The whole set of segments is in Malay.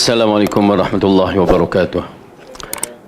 Assalamualaikum warahmatullahi wabarakatuh.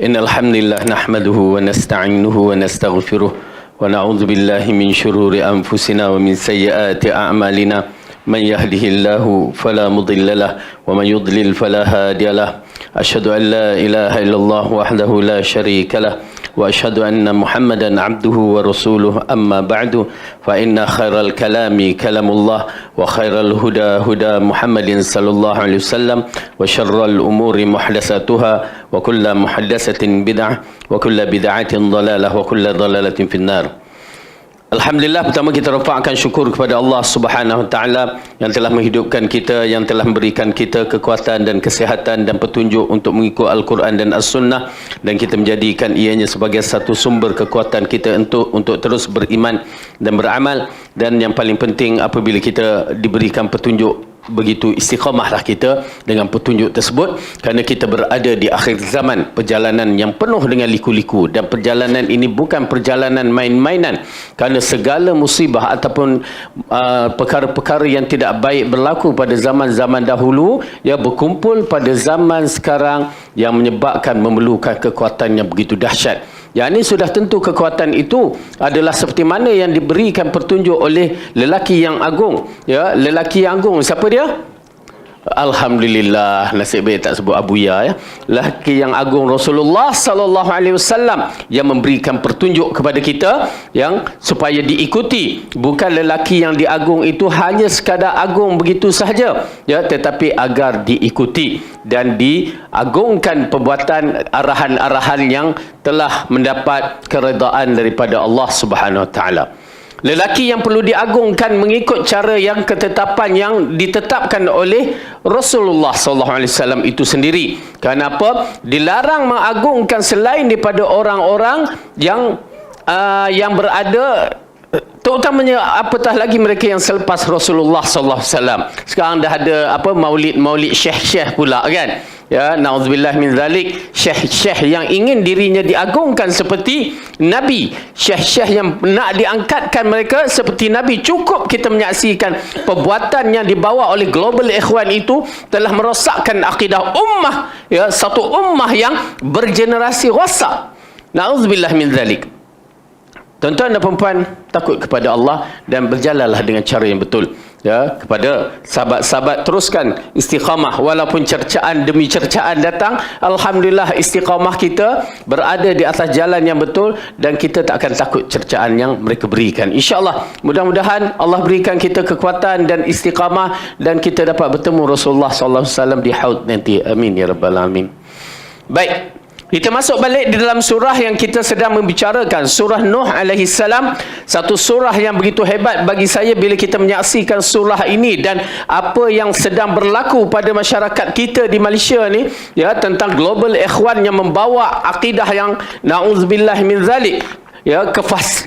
Innal hamdalillah nahmaduhu wa nasta'inuhu wa nastaghfiruh wa na'udzu billahi min shururi anfusina wa min sayyiati a'malina. Man yahdihillahu fala mudilla lahu wa man yudlil fala hadiya lahu. Asyhadu an la ilaha illallah wahdahu la syarika lahu wa asyhadu anna Muhammadan abduhu wa rasuluhu. Amma ba'du, fa inna khairal kalami kalamullah wa khairal huda huda Muhammadin sallallahu alaihi wasallam wa syarral umuri muhdatsatuha wa kullu muhdatsatin bid'ah wa kullu bid'atin dhalalah wa kullu dhalalatin finnar. Alhamdulillah, pertama kita rafa'kan syukur kepada Allah Subhanahu wa taala yang telah menghidupkan kita, yang telah memberikan kita kekuatan dan kesihatan dan petunjuk untuk mengikut Al-Quran dan As-Sunnah, dan kita menjadikan ianya sebagai satu sumber kekuatan kita untuk terus beriman dan beramal. Dan yang paling penting, apabila kita diberikan petunjuk, begitu istiqamahlah kita dengan petunjuk tersebut, kerana kita berada di akhir zaman, perjalanan yang penuh dengan liku-liku, dan perjalanan ini bukan perjalanan main-mainan, kerana segala musibah ataupun perkara-perkara yang tidak baik berlaku pada zaman-zaman dahulu, ya, berkumpul pada zaman sekarang yang menyebabkan memerlukan kekuatan yang begitu dahsyat. Yang ini sudah tentu kekuatan itu adalah seperti mana yang diberikan petunjuk oleh lelaki yang agung. Ya, lelaki yang agung. Siapa dia? Alhamdulillah, nasib baik tak sebut Abuya, ya. Lelaki yang agung Rasulullah sallallahu alaihi wasallam yang memberikan petunjuk kepada kita yang supaya diikuti. Bukan lelaki yang diagung itu hanya sekadar agung begitu sahaja, ya, tetapi agar diikuti dan diagungkan perbuatan arahan-arahan yang telah mendapat keredaan daripada Allah Subhanahu wa taala. Lelaki yang perlu diagungkan mengikut cara yang ketetapan yang ditetapkan oleh Rasulullah SAW itu sendiri. Kenapa? Dilarang mengagungkan selain daripada orang-orang yang berada, terutamanya apatah lagi mereka yang selepas Rasulullah SAW. Sekarang dah ada maulid syekh-syekh pula, kan? Ya, na'udzubillah min zalik, syekh-syekh yang ingin dirinya diagungkan seperti Nabi, syekh-syekh yang nak diangkatkan mereka seperti Nabi. Cukup kita menyaksikan perbuatan yang dibawa oleh Global Ikhwan itu telah merosakkan akidah ummah, ya, satu ummah yang bergenerasi rosak. Na'udzubillah min zalik. Tuan-tuan dan puan-puan, takut kepada Allah dan berjalanlah dengan cara yang betul. Ya, kepada sahabat-sahabat, teruskan istiqamah walaupun cercaan demi cercaan datang. Alhamdulillah, istiqamah kita berada di atas jalan yang betul dan kita tak akan takut cercaan yang mereka berikan. InsyaAllah, mudah-mudahan Allah berikan kita kekuatan dan istiqamah dan kita dapat bertemu Rasulullah SAW di haud nanti. Amin ya rabbal alamin. Baik, kita masuk balik di dalam surah yang kita sedang membicarakan, surah Nuh alaihi salam. Satu surah yang begitu hebat bagi saya bila kita menyaksikan surah ini dan apa yang sedang berlaku pada masyarakat kita di Malaysia ni, ya, tentang Global Ikhwan yang membawa akidah yang na'udzubillah min zalik, ya,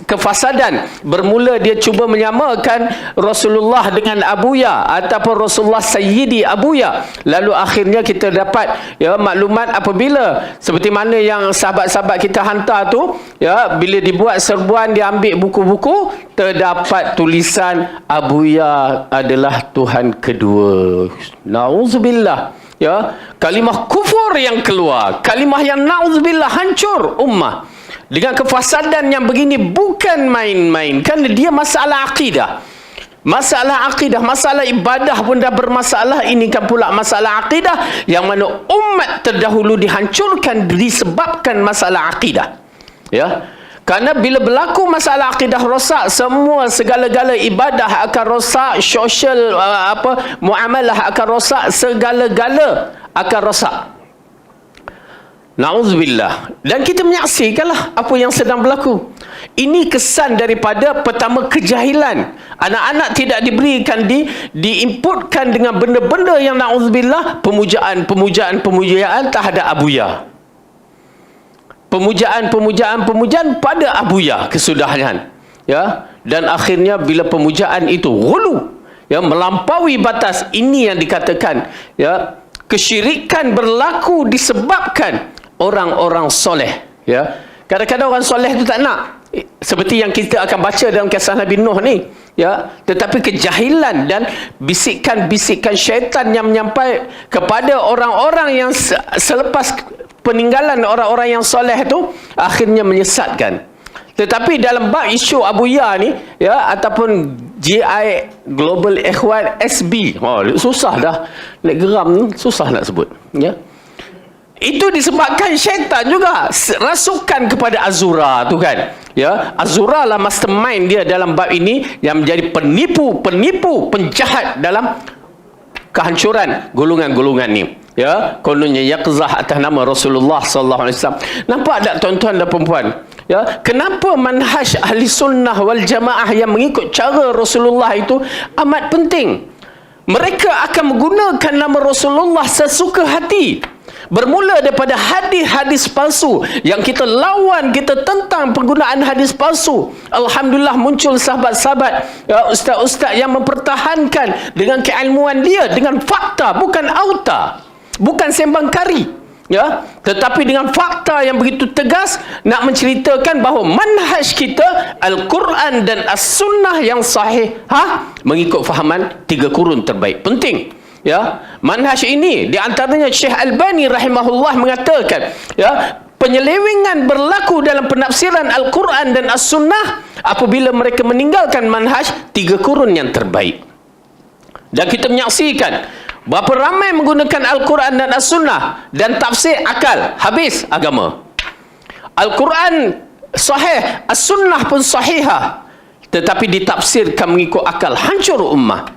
kefasadan. Bermula dia cuba menyamakan Rasulullah dengan Abuya ataupun Rasulullah Sayyidi Abuya. Lalu akhirnya kita dapat, ya, maklumat apabila seperti mana yang sahabat-sahabat kita hantar tu, ya, bila dibuat serbuan, dia ambil buku-buku, terdapat tulisan Abuya adalah Tuhan kedua. Na'udzubillah. Ya, kalimah kufur yang keluar, kalimah yang na'udzubillah, hancur ummah. Dengan kefasadan yang begini bukan main-main, kerana dia masalah akidah. Masalah akidah, masalah ibadah pun dah bermasalah, ini kan pula masalah akidah yang mana umat terdahulu dihancurkan disebabkan masalah akidah. Ya. Kerana bila berlaku masalah akidah rosak, semua segala-gala ibadah akan rosak, sosial muamalah akan rosak, segala-gala akan rosak. Na'udzubillah. Dan kita menyaksikanlah apa yang sedang berlaku. Ini kesan daripada pertama kejahilan. Anak-anak tidak diberikan, diinputkan dengan benda-benda yang na'udzubillah, pemujaan terhadap Abuya. Pemujaan pada Abuya kesudahan. Ya, dan akhirnya bila pemujaan itu ghulu, ya, melampaui batas, ini yang dikatakan, ya, kesyirikan berlaku disebabkan orang-orang soleh. Ya, kadang-kadang orang soleh itu tak nak, seperti yang kita akan baca dalam kisah Nabi Nuh ni. ya, tetapi kejahilan dan bisikan-bisikan syaitan yang menyampai kepada orang-orang yang selepas peninggalan orang-orang yang soleh itu akhirnya menyesatkan. Tetapi dalam bab isu Abu Ya ni, ya, ataupun GI Global Ikhwan SB, susah dah nak geram, susah nak sebut, ya. Itu disebabkan syaitan juga rasukan kepada Azura tu kan, ya. Azura lah mastermind dia dalam bab ini, yang menjadi penipu, penjahat dalam kehancuran golongan-golongan ni, ya. Kononnya yaqzah atas nama Rasulullah sallallahu alaihi wasallam. Nampak tak tuan-tuan dan puan-puan, ya, kenapa manhaj ahli sunnah wal jamaah yang mengikut cara Rasulullah itu amat penting. Mereka akan menggunakan nama Rasulullah sesuka hati. Bermula daripada hadis-hadis palsu yang kita lawan, kita tentang penggunaan hadis palsu. Alhamdulillah muncul sahabat-sahabat, ya, ustaz-ustaz yang mempertahankan dengan keilmuan dia, dengan fakta, bukan auta, bukan sembang kari, ya, tetapi dengan fakta yang begitu tegas nak menceritakan bahawa manhaj kita Al-Quran dan As-Sunnah yang sahih, mengikut fahaman 3 kurun terbaik. Penting, ya. Manhaj ini di antaranya Syekh Albani rahimahullah mengatakan, ya, penyelewengan berlaku dalam penafsiran Al-Quran dan As-Sunnah apabila mereka meninggalkan manhaj 3 kurun yang terbaik. Dan kita menyaksikan berapa ramai menggunakan Al-Quran dan As-Sunnah dan tafsir akal, habis agama. Al-Quran sahih, As-Sunnah pun sahihah, tetapi ditafsirkan mengikut akal, hancur ummah.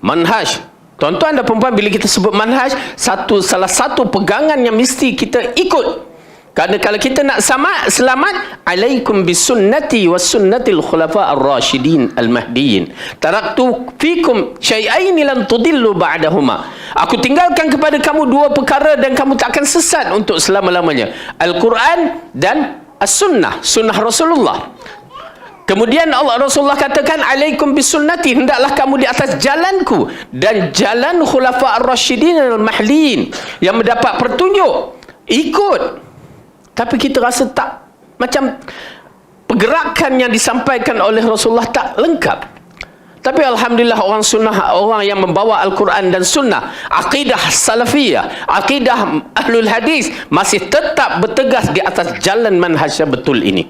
Manhaj, tuan-tuan dan perempuan, bila kita sebut manhaj, salah satu pegangan yang mesti kita ikut. Kerana kalau kita nak selamat, alaikum bisunnati was sunnatil khulafa ar-rasyidin al-mahdiyyin. Taraktu fikum syai'aini lan tudillu ba'dahuma. Aku tinggalkan kepada kamu 2 perkara dan kamu tak akan sesat untuk selama-lamanya. Al-Quran dan As-Sunnah, sunnah Rasulullah. Kemudian Rasulullah katakan, alaikum bisunnati, hendaklah kamu di atas jalanku dan jalan khulafa ar-rasyidin al-mahdiyyin, yang mendapat petunjuk, ikut. Tapi kita rasa tak, macam pergerakan yang disampaikan oleh Rasulullah tak lengkap. Tapi alhamdulillah orang sunnah, orang yang membawa Al-Quran dan sunnah, akidah salafiyah, akidah ahlul hadis, masih tetap bertegas di atas jalan manhaj yang betul ini,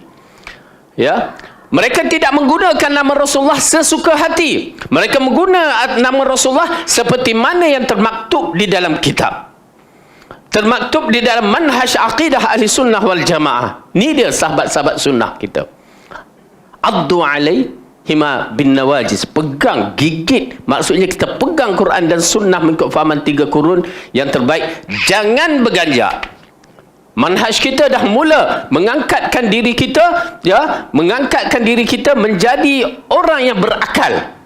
ya. Mereka tidak menggunakan nama Rasulullah sesuka hati. Mereka menggunakan nama Rasulullah seperti mana yang termaktub di dalam kitab, termaktub di dalam manhaj aqidah ahli sunnah wal jamaah. Ni dia sahabat-sahabat sunnah kita. Addu alaihima bin nawajis, pegang, gigit. Maksudnya kita pegang Quran dan sunnah mengikut fahaman 3 kurun yang terbaik. Jangan berganjak. Manhaj kita dah mula mengangkatkan diri kita, ya, mengangkatkan diri kita menjadi orang yang berakal.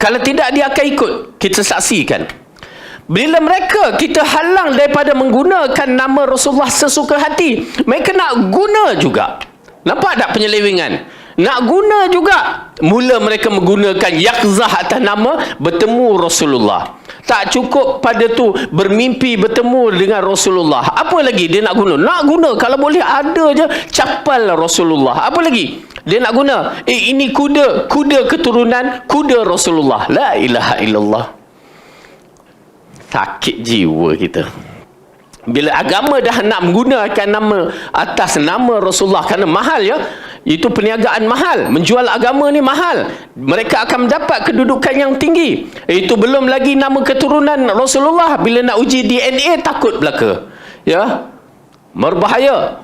Kalau tidak, dia akan ikut. Kita saksikan, bila mereka kita halang daripada menggunakan nama Rasulullah sesuka hati, mereka nak guna juga. Nampak tak penyelewengan? Nak guna juga. Mula mereka menggunakan yaqzah atas nama bertemu Rasulullah. Tak cukup pada tu bermimpi bertemu dengan Rasulullah. Apa lagi dia nak guna? Nak guna kalau boleh ada je capal Rasulullah. Apa lagi dia nak guna? Ini kuda keturunan kuda Rasulullah. La ilaha illallah. Sakit jiwa kita. Bila agama dah nak menggunakan nama atas nama Rasulullah, kerana mahal, ya. Itu perniagaan mahal. Menjual agama ni mahal. Mereka akan mendapat kedudukan yang tinggi. Itu belum lagi nama keturunan Rasulullah. Bila nak uji DNA, takut belaka, ya. Berbahaya.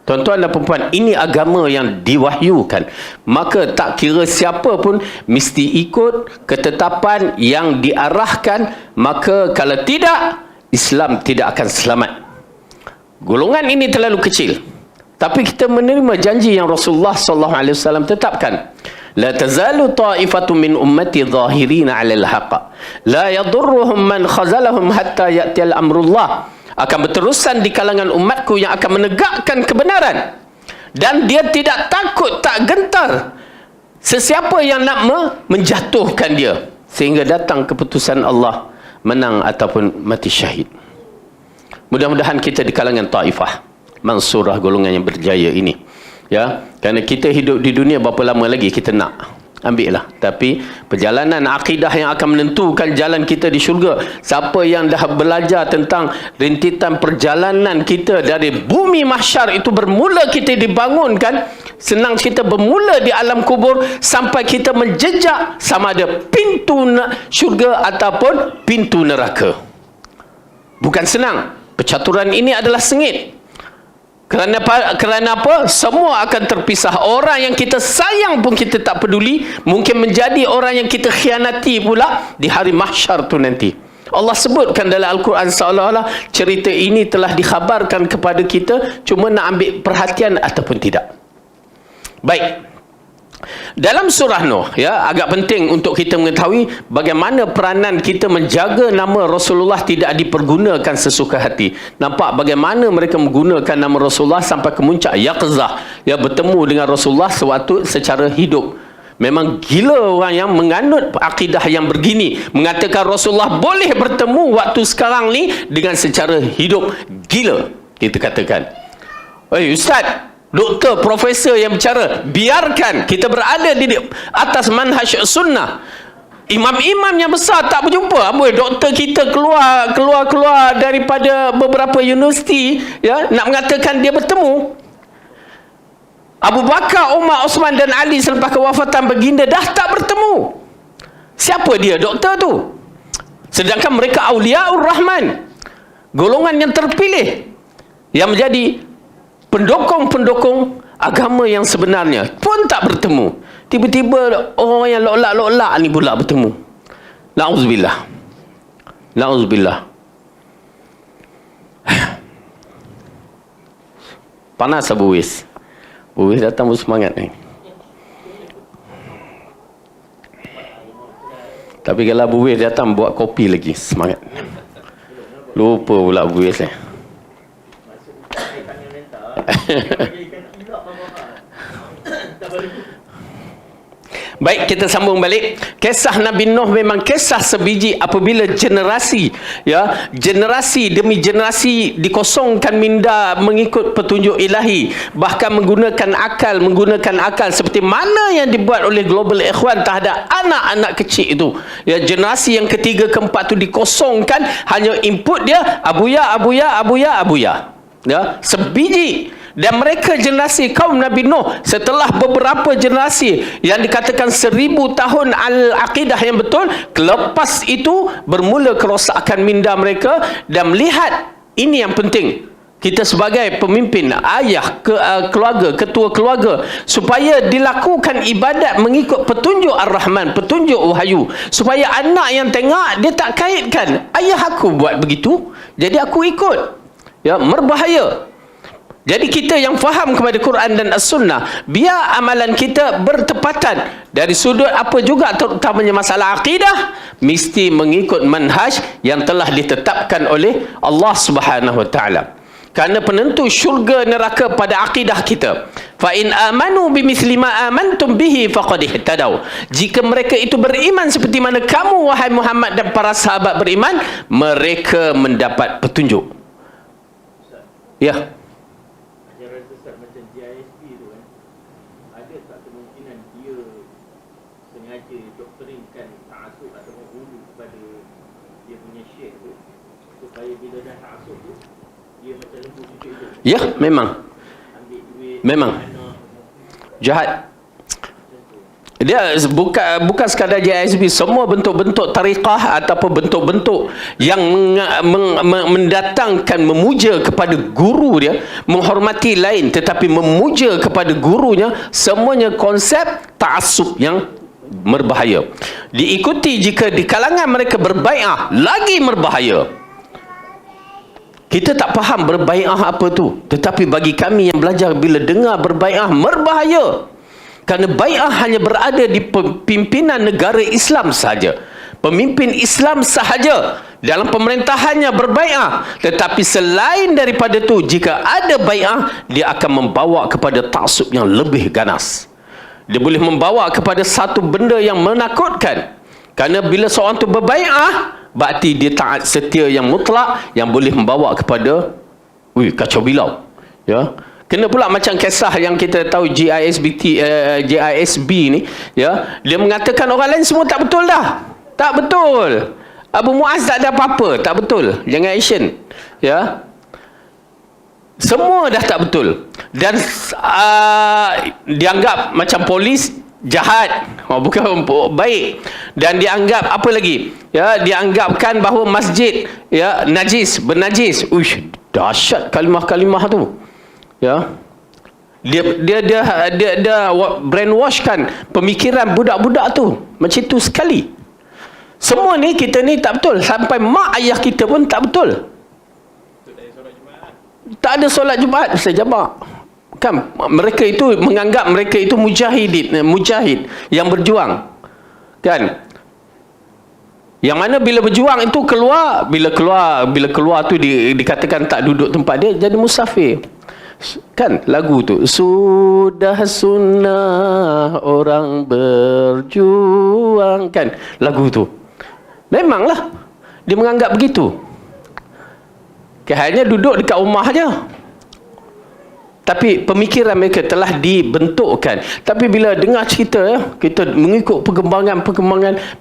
Tuan-tuan dan perempuan, ini agama yang diwahyukan. Maka tak kira siapa pun mesti ikut ketetapan yang diarahkan. Maka kalau tidak, Islam tidak akan selamat. Golongan ini terlalu kecil. Tapi kita menerima janji yang Rasulullah SAW tetapkan. La tazalu ta'ifatun min ummati zahirina 'alal haqq. La yadurruhum man khazalahum hatta ya'tiyal amrullah. Akan berterusan di kalangan umatku yang akan menegakkan kebenaran. Dan dia tidak takut, tak gentar sesiapa yang nak menjatuhkan dia. Sehingga datang keputusan Allah, menang ataupun mati syahid. Mudah-mudahan kita di kalangan taifah mansurah, golongan yang berjaya ini, ya. Kerana kita hidup di dunia berapa lama lagi kita nak? ambil lah. Tapi perjalanan akidah yang akan menentukan jalan kita di syurga. Siapa yang dah belajar tentang rintitan perjalanan kita dari bumi mahsyar itu bermula kita dibangunkan, senang kita bermula di alam kubur sampai kita menjejak sama ada pintu syurga ataupun pintu neraka. Bukan senang. Percaturan ini adalah sengit. Kerana apa? Semua akan terpisah. Orang yang kita sayang pun kita tak peduli. Mungkin menjadi orang yang kita khianati pula di hari mahsyar tu nanti. Allah sebutkan dalam Al-Quran seolah-olah cerita ini telah dikhabarkan kepada kita, cuma nak ambil perhatian ataupun tidak. Baik. Dalam surah Nuh, ya, agak penting untuk kita mengetahui bagaimana peranan kita menjaga nama Rasulullah tidak dipergunakan sesuka hati. Nampak bagaimana mereka menggunakan nama Rasulullah sampai ke muncak yaqzah, ya, bertemu dengan Rasulullah sewaktu secara hidup. Memang gila orang yang menganut akidah yang begini, mengatakan Rasulullah boleh bertemu waktu sekarang ni dengan secara hidup. Gila, kita katakan. Ustaz, doktor, profesor yang bicara, biarkan kita berada di atas manhaj sunnah. Imam-imam yang besar tak berjumpa. Doktor kita keluar daripada beberapa universiti, ya, nak mengatakan dia bertemu. Abu Bakar, Umar, Osman dan Ali selepas kewafatan baginda dah tak bertemu. Siapa dia doktor tu? Sedangkan mereka Auliaur Rahman, golongan yang terpilih, yang menjadi pendukung-pendukung agama yang sebenarnya pun tak bertemu. Tiba-tiba orang yang lolak-lolak ni pula bertemu. Na'udzubillah. Na'udzubillah. Panas Abu Wis. Abu Wis datang bersemangat ni. Tapi kalau Abu Wis datang buat kopi lagi, semangat. Lupa pula Abu Wis. Baik, kita sambung balik. Kisah Nabi Nuh memang kisah sebiji apabila generasi, ya, generasi demi generasi dikosongkan minda mengikut petunjuk ilahi, bahkan menggunakan akal seperti mana yang dibuat oleh Global Ikhwan terhadap anak-anak kecil itu. Ya, generasi yang ketiga keempat itu dikosongkan, hanya input dia abuya. Ya, sebiji. Dan mereka generasi kaum Nabi Nuh setelah beberapa generasi yang dikatakan 1000 tahun al-aqidah yang betul, lepas itu bermula kerosakan minda mereka. Dan melihat ini yang penting, kita sebagai pemimpin, ayah, keluarga, ketua keluarga, supaya dilakukan ibadat mengikut petunjuk Ar-Rahman, petunjuk wahyu, supaya anak yang tengok dia tak kaitkan, ayah aku buat begitu jadi aku ikut. Ya, berbahaya. Jadi kita yang faham kepada Quran dan As-Sunnah, biar amalan kita bertepatan dari sudut apa juga, terutamanya masalah akidah, mesti mengikut manhaj yang telah ditetapkan oleh Allah Subhanahu Wa Taala. Kerana penentu syurga neraka pada akidah kita. Fa in amanu bimithli ma amantum bihi faqad ihtadaw. Jika mereka itu beriman seperti mana kamu wahai Muhammad dan para sahabat beriman, mereka mendapat petunjuk. Ya. Ya, memang jahat. Dia bukan sekadar JSB, semua bentuk-bentuk tariqah ataupun bentuk-bentuk yang mendatangkan memuja kepada guru dia, menghormati lain tetapi memuja kepada gurunya, semuanya konsep ta'assub yang berbahaya. Diikuti jika di kalangan mereka berbai'ah, lagi berbahaya. Kita tak faham berbai'ah apa tu, tetapi bagi kami yang belajar, bila dengar berbai'ah, berbahaya. Kerana bai'ah hanya berada di pimpinan negara Islam sahaja. Pemimpin Islam sahaja dalam pemerintahannya berbai'ah. Tetapi selain daripada tu, jika ada bai'ah, dia akan membawa kepada ta'assub yang lebih ganas. Dia boleh membawa kepada satu benda yang menakutkan. Kerana bila seorang tu berbai'ah, berarti dia taat setia yang mutlak, yang boleh membawa kepada kacau bilau. Ya, Kena pula macam kisah yang kita tahu GISB ni, ya, dia mengatakan orang lain semua tak betul dah. Tak betul. Abu Muaz tak ada apa-apa, tak betul. Jangan action. Ya. Semua dah tak betul. Dan dianggap macam polis jahat, bukan baik. Dan dianggap apa lagi? Ya, dianggapkan bahawa masjid ya najis, bernajis. Uish, dahsyat kalimah-kalimah tu. Ya, dia brainwashkan pemikiran budak-budak tu macam tu sekali. Semua ni kita ni tak betul, sampai mak ayah kita pun tak betul. Tak ada solat Jumaat sejamak. Kan mereka itu menganggap mereka itu mujahid yang berjuang. Kan? Yang mana bila berjuang itu bila keluar tu dikatakan tak duduk tempat dia, jadi musafir. Kan lagu tu, sudah sunnah orang berjuang, kan lagu tu. Memanglah dia menganggap begitu. Hanya duduk dekat rumah aja. Tapi pemikiran mereka telah dibentukkan. Tapi bila dengar cerita ya, kita mengikut perkembangan,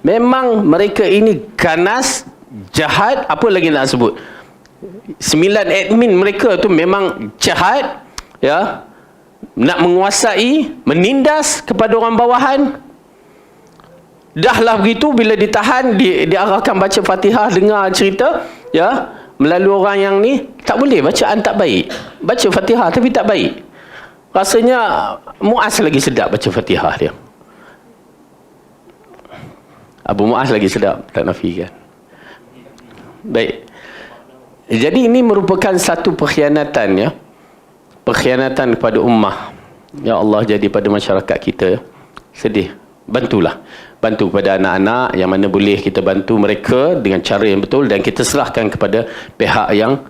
memang mereka ini ganas, jahat, apa lagi nak sebut? 9 admin mereka tu memang jahat, ya, nak menguasai, menindas kepada orang bawahan. Dahlah begitu, bila ditahan, diarahkan baca Fatihah, dengar cerita, ya, melalui orang yang ni, tak boleh, bacaan tak baik. Baca Fatihah tapi tak baik. Rasanya Muaz lagi sedap baca Fatihah dia. Abu Muaz lagi sedap, tak nafikan. Baik. Jadi ini merupakan satu pengkhianatan, ya. Pengkhianatan kepada ummah. Ya Allah, jadi pada masyarakat kita sedih. Bantulah. Bantu kepada anak-anak yang mana boleh kita bantu mereka dengan cara yang betul, dan kita serahkan kepada pihak yang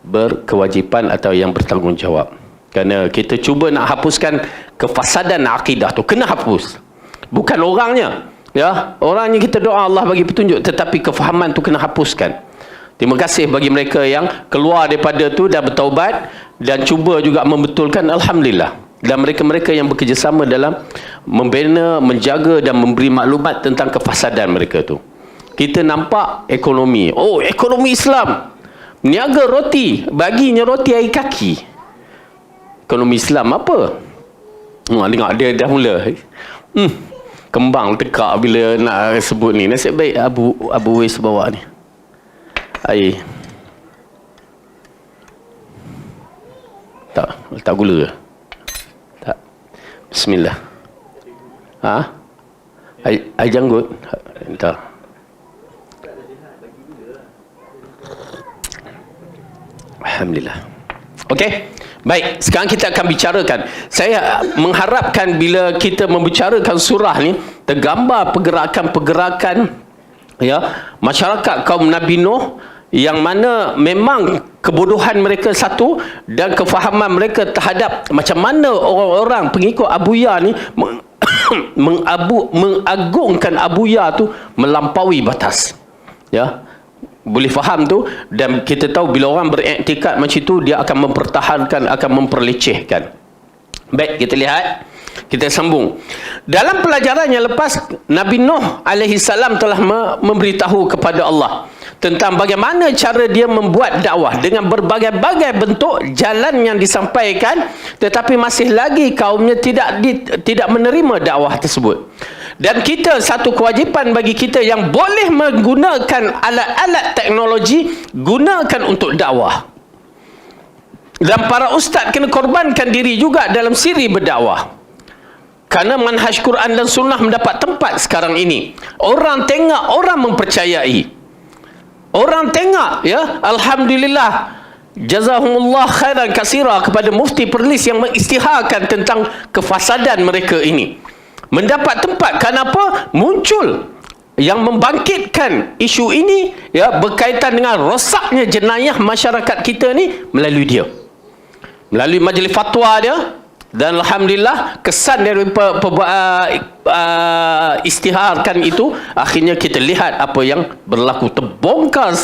berkewajipan atau yang bertanggungjawab. Kerana kita cuba nak hapuskan kefasadan akidah tu, kena hapus. Bukan orangnya. Ya, orangnya kita doa Allah bagi petunjuk, tetapi kefahaman tu kena hapuskan. Terima kasih bagi mereka yang keluar daripada tu dan bertaubat dan cuba juga membetulkan, alhamdulillah. Dan mereka-mereka yang bekerjasama dalam membina, menjaga dan memberi maklumat tentang kefasadan mereka tu. Kita nampak ekonomi. Oh, ekonomi Islam. Niaga roti, baginya roti air kaki. Ekonomi Islam apa? Dengar dia dah mula. Kembang tekak bila nak sebut ni. Nasib baik Abu Wais bawa ni. Air. Tak gula. Tak. Bismillah. Air janggut. Tak. Alhamdulillah. Okey. Baik, sekarang kita akan bicarakan. Saya mengharapkan bila kita membicarakan surah ni, tergambar pergerakan-pergerakan, ya, masyarakat kaum Nabi Nuh, yang mana memang kebodohan mereka satu dan kefahaman mereka terhadap macam mana orang-orang pengikut Abuya ni mengagungkan Abuya tu melampaui batas. Ya, boleh faham tu. Dan kita tahu bila orang beriktikad macam itu, dia akan mempertahankan, akan memperlecehkan. Baik, kita lihat. Kita sambung. Dalam pelajaran yang lepas, Nabi Nuh alaihi salam telah memberitahu kepada Allah tentang bagaimana cara dia membuat dakwah dengan berbagai-bagai bentuk jalan yang disampaikan, tetapi masih lagi kaumnya tidak menerima dakwah tersebut. Dan kita, satu kewajipan bagi kita yang boleh menggunakan alat-alat teknologi, gunakan untuk dakwah. Dan para ustaz kena korbankan diri juga dalam siri berdakwah. Kerana manhaj Quran dan Sunnah mendapat tempat sekarang ini. Orang tengok, orang mempercayai. Orang tengok, ya, alhamdulillah, jazahumullah khairan kasira kepada Mufti Perlis yang mengisytiharkan tentang kefasadan mereka ini. Mendapat tempat. Kenapa? Muncul yang membangkitkan isu ini, ya, berkaitan dengan rosaknya jenayah masyarakat kita ni melalui dia. Melalui majlis fatwa dia, Dan alhamdulillah kesan dari istiharkan itu, akhirnya kita lihat apa yang berlaku, terbongkar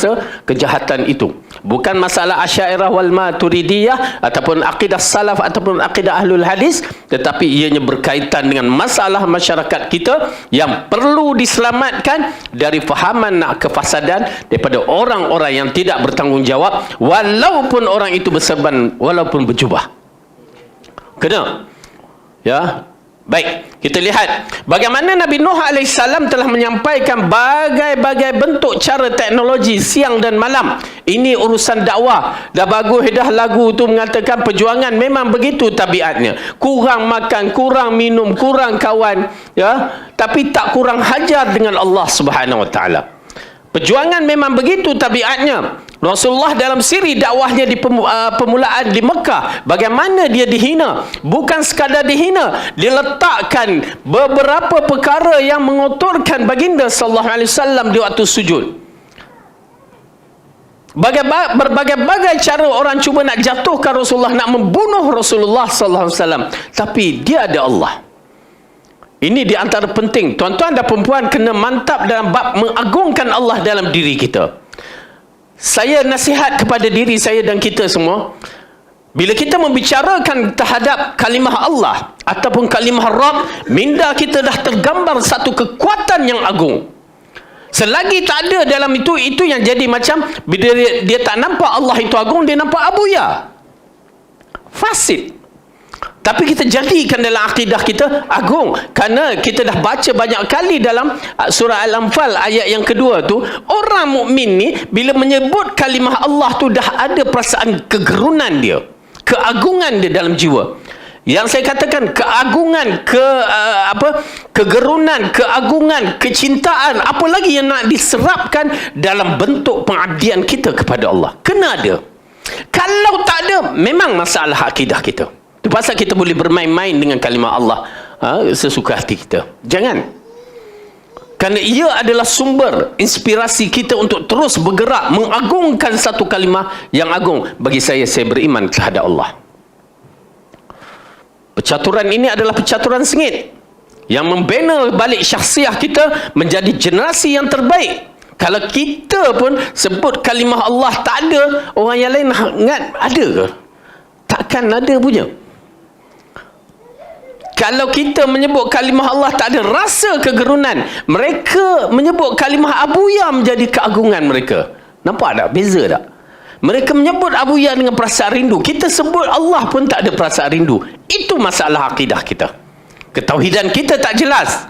kejahatan itu. Bukan masalah Asy'ariyah wal Maturidiyah ataupun akidah salaf ataupun akidah ahlul hadis, tetapi ianya berkaitan dengan masalah masyarakat kita yang perlu diselamatkan dari fahaman kefasadan daripada orang-orang yang tidak bertanggungjawab, walaupun orang itu berserban, walaupun berjubah. Kena. Ya. Baik, kita lihat bagaimana Nabi Nuh AS telah menyampaikan bagai-bagai bentuk cara teknologi siang dan malam. Ini urusan dakwah. Dah bagus dah lagu tu mengatakan perjuangan memang begitu tabiatnya. Kurang makan, kurang minum, kurang kawan, ya, tapi tak kurang hajar dengan Allah Subhanahu Wa Taala. Perjuangan memang begitu tabiatnya. Rasulullah dalam siri dakwahnya di permulaan di Mekah, bagaimana dia dihina. Bukan sekadar dihina, dia letakkan beberapa perkara yang mengotorkan baginda sallallahu alaihi wasallam di waktu sujud. Berbagai-bagai cara orang cuba nak jatuhkan Rasulullah, nak membunuh Rasulullah sallallahu alaihi wasallam, tapi dia ada Allah. Ini di antara penting. Tuan-tuan dan perempuan kena mantap dalam bab mengagungkan Allah dalam diri kita. Saya nasihat kepada diri saya dan kita semua, bila kita membicarakan terhadap kalimah Allah ataupun kalimah Rabb, minda kita dah tergambar satu kekuatan yang agung. Selagi tak ada dalam itu yang jadi macam, bila dia tak nampak Allah itu agung, dia nampak abuya, fasid. Tapi kita jadikan dalam akidah kita agung, kerana kita dah baca banyak kali dalam surah Al-Anfal ayat yang kedua tu, orang mukmin ni bila menyebut kalimah Allah tu dah ada perasaan kegerunan dia, keagungan dia dalam jiwa. Yang saya katakan keagungan, kegerunan, keagungan, kecintaan, apa lagi yang nak diserapkan dalam bentuk pengabdian kita kepada Allah. Kena ada. Kalau tak ada, memang masalah akidah kita. Itu pasal kita boleh bermain-main dengan kalimah Allah sesuka hati kita. Jangan. Kerana ia adalah sumber inspirasi kita untuk terus bergerak mengagungkan satu kalimah yang agung. Bagi saya beriman terhadap Allah. Percaturan ini adalah percaturan sengit yang membina balik syakhsiah kita menjadi generasi yang terbaik. Kalau kita pun sebut kalimah Allah tak ada, orang yang lain ingat ada ke? Takkan ada punya. Kalau kita menyebut kalimah Allah tak ada rasa kegerunan, mereka menyebut kalimah abuya menjadi keagungan mereka. Nampak tak? Beza tak? Mereka menyebut abuya dengan perasaan rindu. Kita sebut Allah pun tak ada perasaan rindu. Itu masalah akidah kita. Ketauhidan kita tak jelas.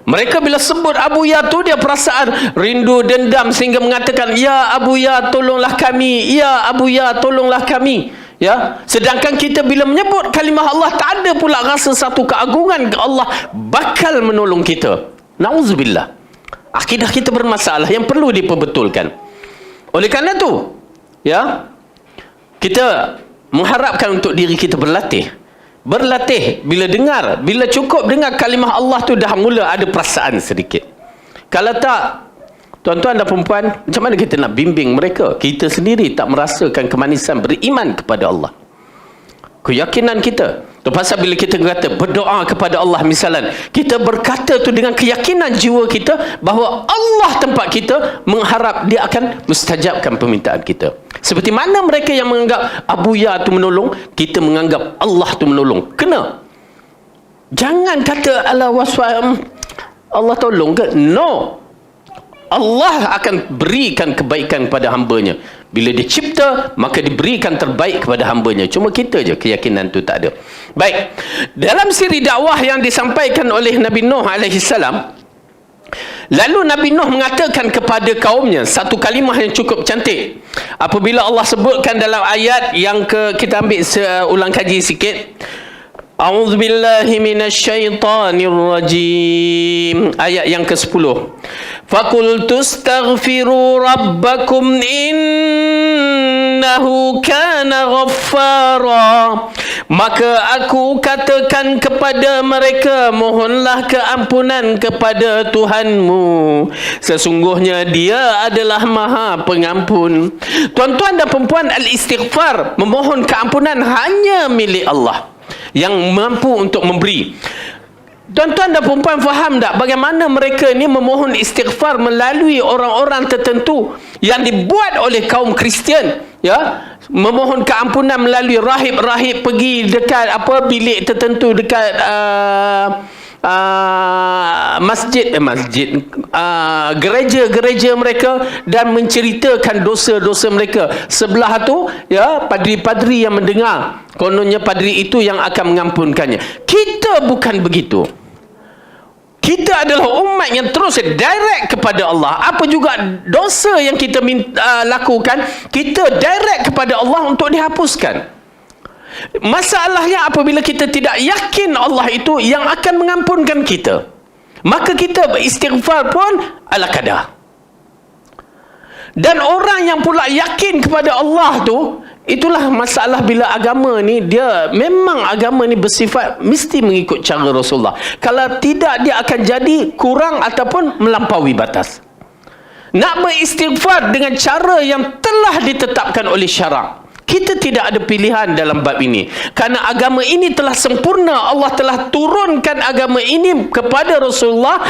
Mereka bila sebut abuya tu dia perasaan rindu, dendam, sehingga mengatakan, ya abuya tolonglah kami, ya abuya tolonglah kami. Ya, sedangkan kita bila menyebut kalimah Allah tak ada pula rasa satu keagungan Allah bakal menolong kita. Nauzubillah. Akidah kita bermasalah yang perlu diperbetulkan. Oleh kerana tu, ya, kita mengharapkan untuk diri kita berlatih. Berlatih bila dengar, bila cukup dengar kalimah Allah tu dah mula ada perasaan sedikit. Kalau tak, tuan-tuan dan perempuan, macam mana kita nak bimbing mereka? Kita sendiri tak merasakan kemanisan beriman kepada Allah. Keyakinan kita. Tu pasal bila kita kata berdoa kepada Allah misalan, kita berkata tu dengan keyakinan jiwa kita bahawa Allah tempat kita, mengharap dia akan mustajabkan permintaan kita. Seperti mana mereka yang menganggap abuya tu menolong, kita menganggap Allah tu menolong. Kena. Jangan kata ala waswa Allah tolong ke? No. Allah akan berikan kebaikan kepada hambanya. Bila dia cipta, maka diberikan terbaik kepada hambanya. Cuma kita je keyakinan tu tak ada. Baik. Dalam siri dakwah yang disampaikan oleh Nabi Nuh AS, lalu Nabi Nuh mengatakan kepada kaumnya satu kalimah yang cukup cantik. Apabila Allah sebutkan dalam ayat yang kita ambil ulang kaji sikit. A'udzubillahi minasyaitanirrajim. Ayat yang ke-10. Faqultu astaghfiru rabbakum innahu kana ghaffara. Maka aku katakan kepada mereka, mohonlah keampunan kepada Tuhanmu, sesungguhnya dia adalah maha pengampun. Tuan-tuan dan perempuan, al-istighfar, memohon keampunan hanya milik Allah. yang mampu untuk memberi. Tuan-tuan dan perempuan faham tak bagaimana mereka ni memohon istighfar melalui orang-orang tertentu yang dibuat oleh kaum Kristian, ya, memohon keampunan melalui rahib-rahib pergi dekat bilik tertentu dekat gereja-gereja mereka dan menceritakan dosa-dosa mereka. Sebelah tu, ya, padri-padri yang mendengar, kononnya padri itu yang akan mengampunkannya. Kita bukan begitu. Kita adalah umat yang terus direct kepada Allah. Apa juga dosa yang kita lakukan, kita direct kepada Allah untuk dihapuskan. Masalahnya apabila kita tidak yakin Allah itu yang akan mengampunkan kita, maka kita beristighfar pun ala kadar. Dan orang yang pula yakin kepada Allah tu, itulah masalah bila agama ni, dia memang agama ni bersifat mesti mengikut cara Rasulullah. Kalau tidak, dia akan jadi kurang ataupun melampaui batas. Nak beristighfar dengan cara yang telah ditetapkan oleh syarak, kita tidak ada pilihan dalam bab ini. Kerana agama ini telah sempurna. Allah telah turunkan agama ini kepada Rasulullah,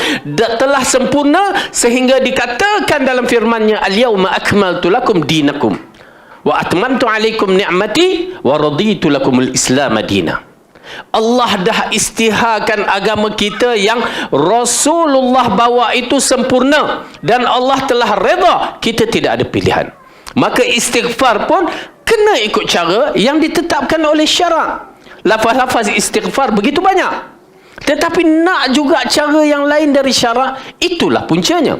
telah sempurna sehingga dikatakan dalam firman-Nya, al-yawma akmaltu lakum dinakum wa atmamtu alaikum ni'mati wa raditu lakumul islam madina. Allah dah istiharkan agama kita yang Rasulullah bawa itu sempurna dan Allah telah redha. Kita tidak ada pilihan. Maka istighfar pun kena ikut cara yang ditetapkan oleh syarak. Lafaz-lafaz istighfar begitu banyak, tetapi nak juga cara yang lain dari syarak, itulah puncanya.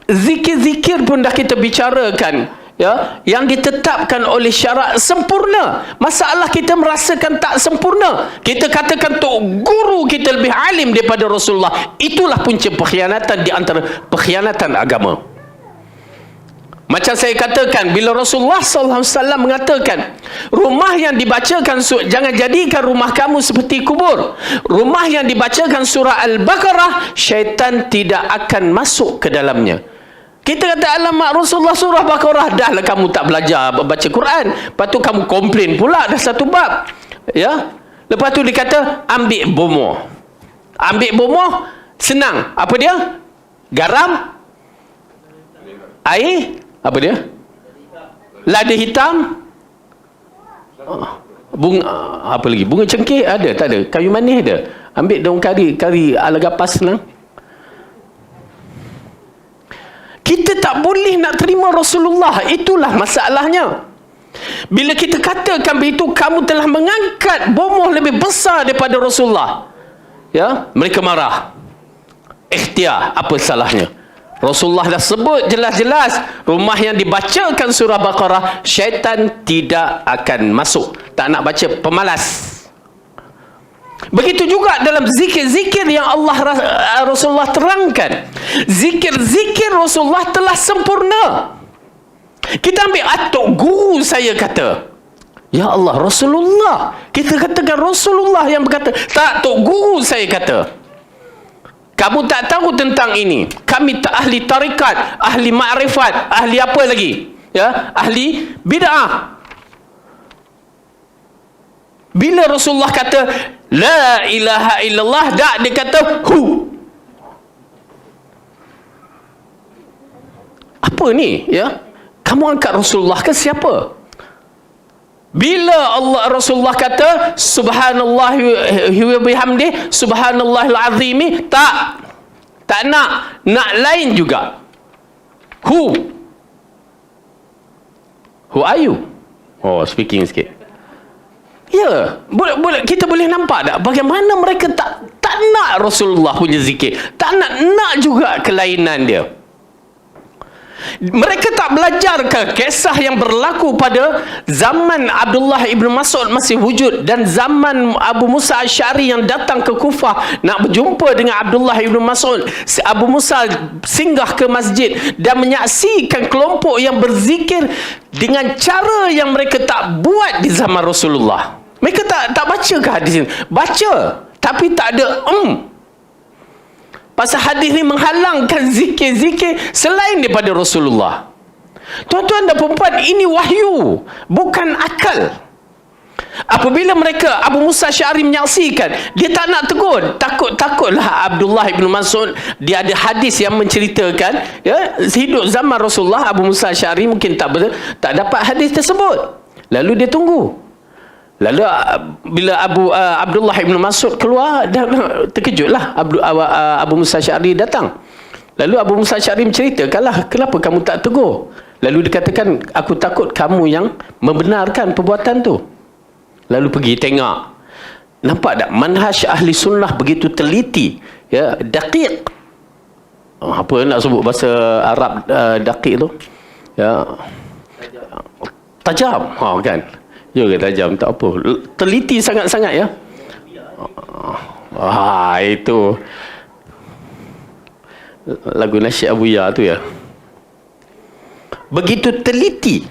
Zikir-zikir pun dah kita bicarakan, ya, yang ditetapkan oleh syarak sempurna. Masalah kita merasakan tak sempurna. Kita katakan tok guru kita lebih alim daripada Rasulullah. Itulah punca pengkhianatan di antara pengkhianatan agama. Macam saya katakan, bila Rasulullah SAW mengatakan, rumah yang dibacakan jangan jadikan rumah kamu seperti kubur. Rumah yang dibacakan surah Al-Baqarah, syaitan tidak akan masuk ke dalamnya. Kita kata, alamak Rasulullah surah Baqarah, dah lah kamu tak belajar baca Quran. Lepas tu kamu komplain pula dah satu bab, ya. Lepas tu dia kata, ambil bomoh. Ambil bomoh, senang. Apa dia? Garam, air, apa dia? Lada hitam, bunga, apa lagi? Bunga cengkeh ada, tak ada? Kayu manis ada. Ambil daun kari ala gapas senang. Kita tak boleh nak terima Rasulullah. Itulah masalahnya. Bila kita katakan begitu, kamu telah mengangkat bomoh lebih besar daripada Rasulullah, ya, mereka marah. Ikhtiar, apa salahnya? Rasulullah dah sebut jelas-jelas, rumah yang dibacakan surah Baqarah, syaitan tidak akan masuk. Tak nak baca, pemalas. Begitu juga dalam zikir-zikir yang Rasulullah terangkan. Zikir-zikir Rasulullah telah sempurna. Kita ambil atuk guru saya kata, ya Allah, Rasulullah. Kita katakan Rasulullah yang berkata, tak, tok guru saya kata, kamu tak tahu tentang ini. Kami ahli tarikat, ahli ma'rifat, ahli apa lagi? Ya, ahli bid'ah. Bila Rasulullah kata la ilaha illallah, tak, dia kata hu. Apa ni, ya? Kamu angkat Rasulullah ke siapa? Bila Rasulullah kata subhanallah wa bihamdih subhanallahil azim, tak nak lain juga. Who are you? Oh, speaking sikit. Ya, kita boleh nampak tak bagaimana mereka tak nak Rasulullah punya zikir, tak nak juga kelainan dia. Mereka tak belajar ke kisah yang berlaku pada zaman Abdullah ibn Mas'ud masih wujud dan zaman Abu Musa Asy'ari yang datang ke Kufah nak berjumpa dengan Abdullah ibn Mas'ud. Abu Musa singgah ke masjid dan menyaksikan kelompok yang berzikir dengan cara yang mereka tak buat di zaman Rasulullah. Mereka tak baca ke hadis ini? Baca, tapi tak ada pasal hadis ni menghalangkan zikir-zikir selain daripada Rasulullah. Tuan-tuan dan perempuan, ini wahyu, bukan akal. Apabila mereka, Abu Musa Asy'ari menyaksikan, dia tak nak tegur. Takutlah Abdullah ibn Mas'ud. Dia ada hadis yang menceritakan, ya, hidup zaman Rasulullah, Abu Musa Asy'ari mungkin tak dapat hadis tersebut. Lalu dia tunggu. Lalu bila Abdullah ibn Mas'ud keluar, terkejutlah Abu Musa Asy'ari datang. Lalu Abu Musa Asy'ari menceritakanlah, kenapa kamu tak tegur? Lalu dikatakan, aku takut kamu yang membenarkan perbuatan tu. Lalu pergi tengok. Nampak tak manhaj ahli sunnah begitu teliti, ya, daqiq. Apa nak sebut bahasa Arab daqiq tu? Ya. Tajam. Kan. Juga tajam, tak apa. Teliti sangat-sangat, ya. Itu lagu nasyid Abuya tu, ya. Begitu teliti.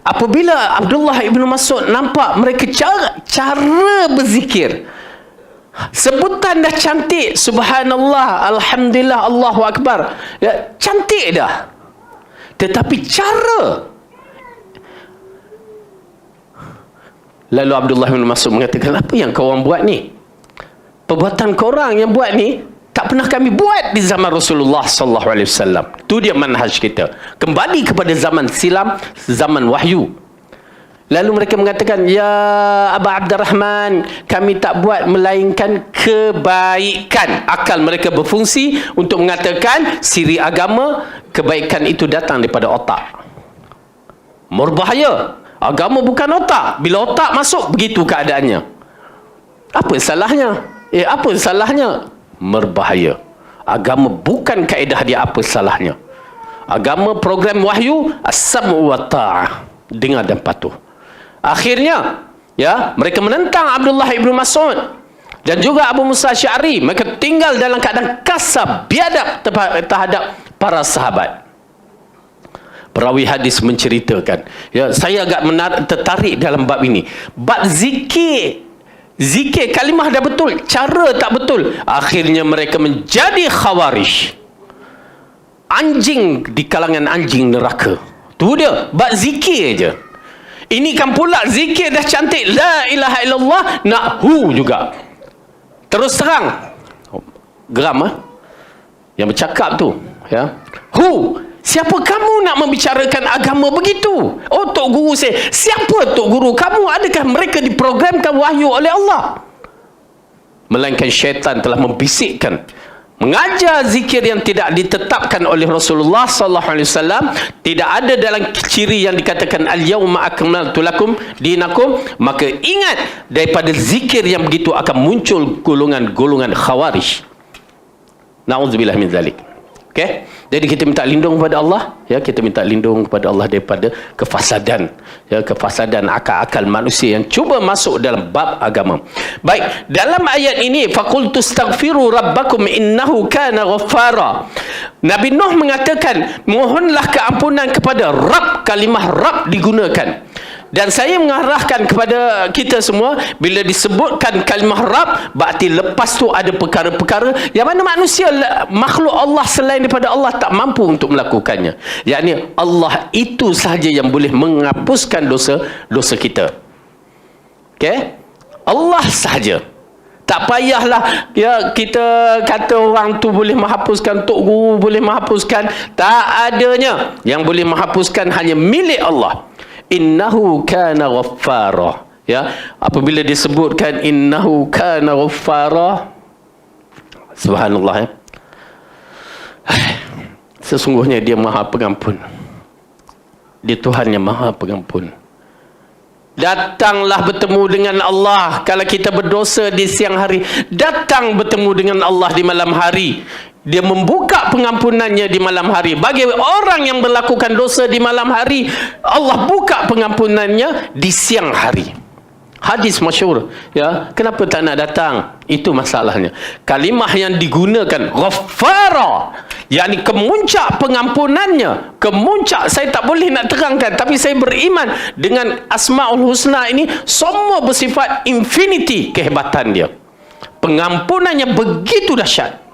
Apabila Abdullah ibn Mas'ud nampak mereka cara berzikir, sebutan dah cantik, subhanallah, alhamdulillah, Allahu akbar, ya, cantik dah, tetapi cara. Lalu Abdullah ibn Mas'ud mengatakan, apa yang kau orang buat ni? Perbuatan korang yang buat ni tak pernah kami buat di zaman Rasulullah sallallahu alaihi wasallam. Itu dia manhaj kita. Kembali kepada zaman silam, zaman wahyu. Lalu mereka mengatakan, ya Aba Abdurrahman, kami tak buat melainkan kebaikan. Akal mereka berfungsi untuk mengatakan siri agama, kebaikan itu datang daripada otak. Berbahaya. Agama bukan otak. Bila otak masuk, begitu keadaannya. Apa salahnya? Apa salahnya? Berbahaya. Agama bukan kaedah dia, apa salahnya? Agama program wahyu, as-sam'u wa ta'ah, dengar dan patuh. Akhirnya, ya, mereka menentang Abdullah ibn Mas'ud dan juga Abu Musa Asy'ari. Mereka tinggal dalam keadaan kasar, biadab terhadap para sahabat. Perawi hadis menceritakan, ya, saya agak tertarik dalam bab ini. Bab zikir, kalimah dah betul, cara tak betul. Akhirnya mereka menjadi khawarij. Anjing di kalangan anjing neraka. Tu dia, bab zikir je. Ini kan pula zikir dah cantik, la ilaha illallah, nak hu juga. Terus terang. Geram, yang bercakap tu, ya. Hu, siapa kamu nak membicarakan agama begitu? Oh, Tok Guru saya. Siapa Tok Guru kamu? Adakah mereka diprogramkan wahyu oleh Allah? Melainkan syaitan telah membisikkan, mengajar zikir yang tidak ditetapkan oleh Rasulullah sallallahu alaihi wasallam, tidak ada dalam ciri yang dikatakan al-yauma akmaltu lakum dinakum. Maka ingat, daripada zikir yang begitu akan muncul golongan-golongan khawarij. Nauzubillah min zalik. Okey, jadi kita minta lindung kepada Allah, ya, kita minta lindung kepada Allah daripada kefasadan, ya, kefasadan akal-akal manusia yang cuba masuk dalam bab agama. Baik, dalam ayat ini, faqultu astaghfiru rabbakum innahu kana ghaffara. Nabi Nuh mengatakan, mohonlah keampunan kepada Rabb. Kalimah Rabb digunakan. Dan saya mengarahkan kepada kita semua, bila disebutkan kalimah Rabb, berarti lepas tu ada perkara-perkara yang mana manusia, makhluk Allah selain daripada Allah tak mampu untuk melakukannya. Yakni Allah itu sahaja yang boleh menghapuskan dosa kita. Okey? Allah sahaja. Tak payahlah, ya, kita kata orang tu boleh menghapuskan, Tok Guru boleh menghapuskan. Tak adanya. Yang boleh menghapuskan hanya milik Allah. Innahu kana ghaffara. Ya, apabila disebutkan innahu kana ghaffara, subhanallah, ya, sesungguhnya dia Maha Pengampun. Dia Tuhan yang Maha Pengampun. Datanglah bertemu dengan Allah kalau kita berdosa di siang hari. Datang bertemu dengan Allah di malam hari. Dia membuka pengampunannya di malam hari. Bagi orang yang melakukan dosa di malam hari, Allah buka pengampunannya di siang hari. Hadis masyhur, ya. Kenapa tak nak datang? Itu masalahnya. Kalimah yang digunakan ghaffara, yakni kemuncak pengampunannya. Kemuncak, saya tak boleh nak terangkan, tapi saya beriman dengan Asmaul Husna ini semua bersifat infinity kehebatan dia. Pengampunannya begitu dahsyat.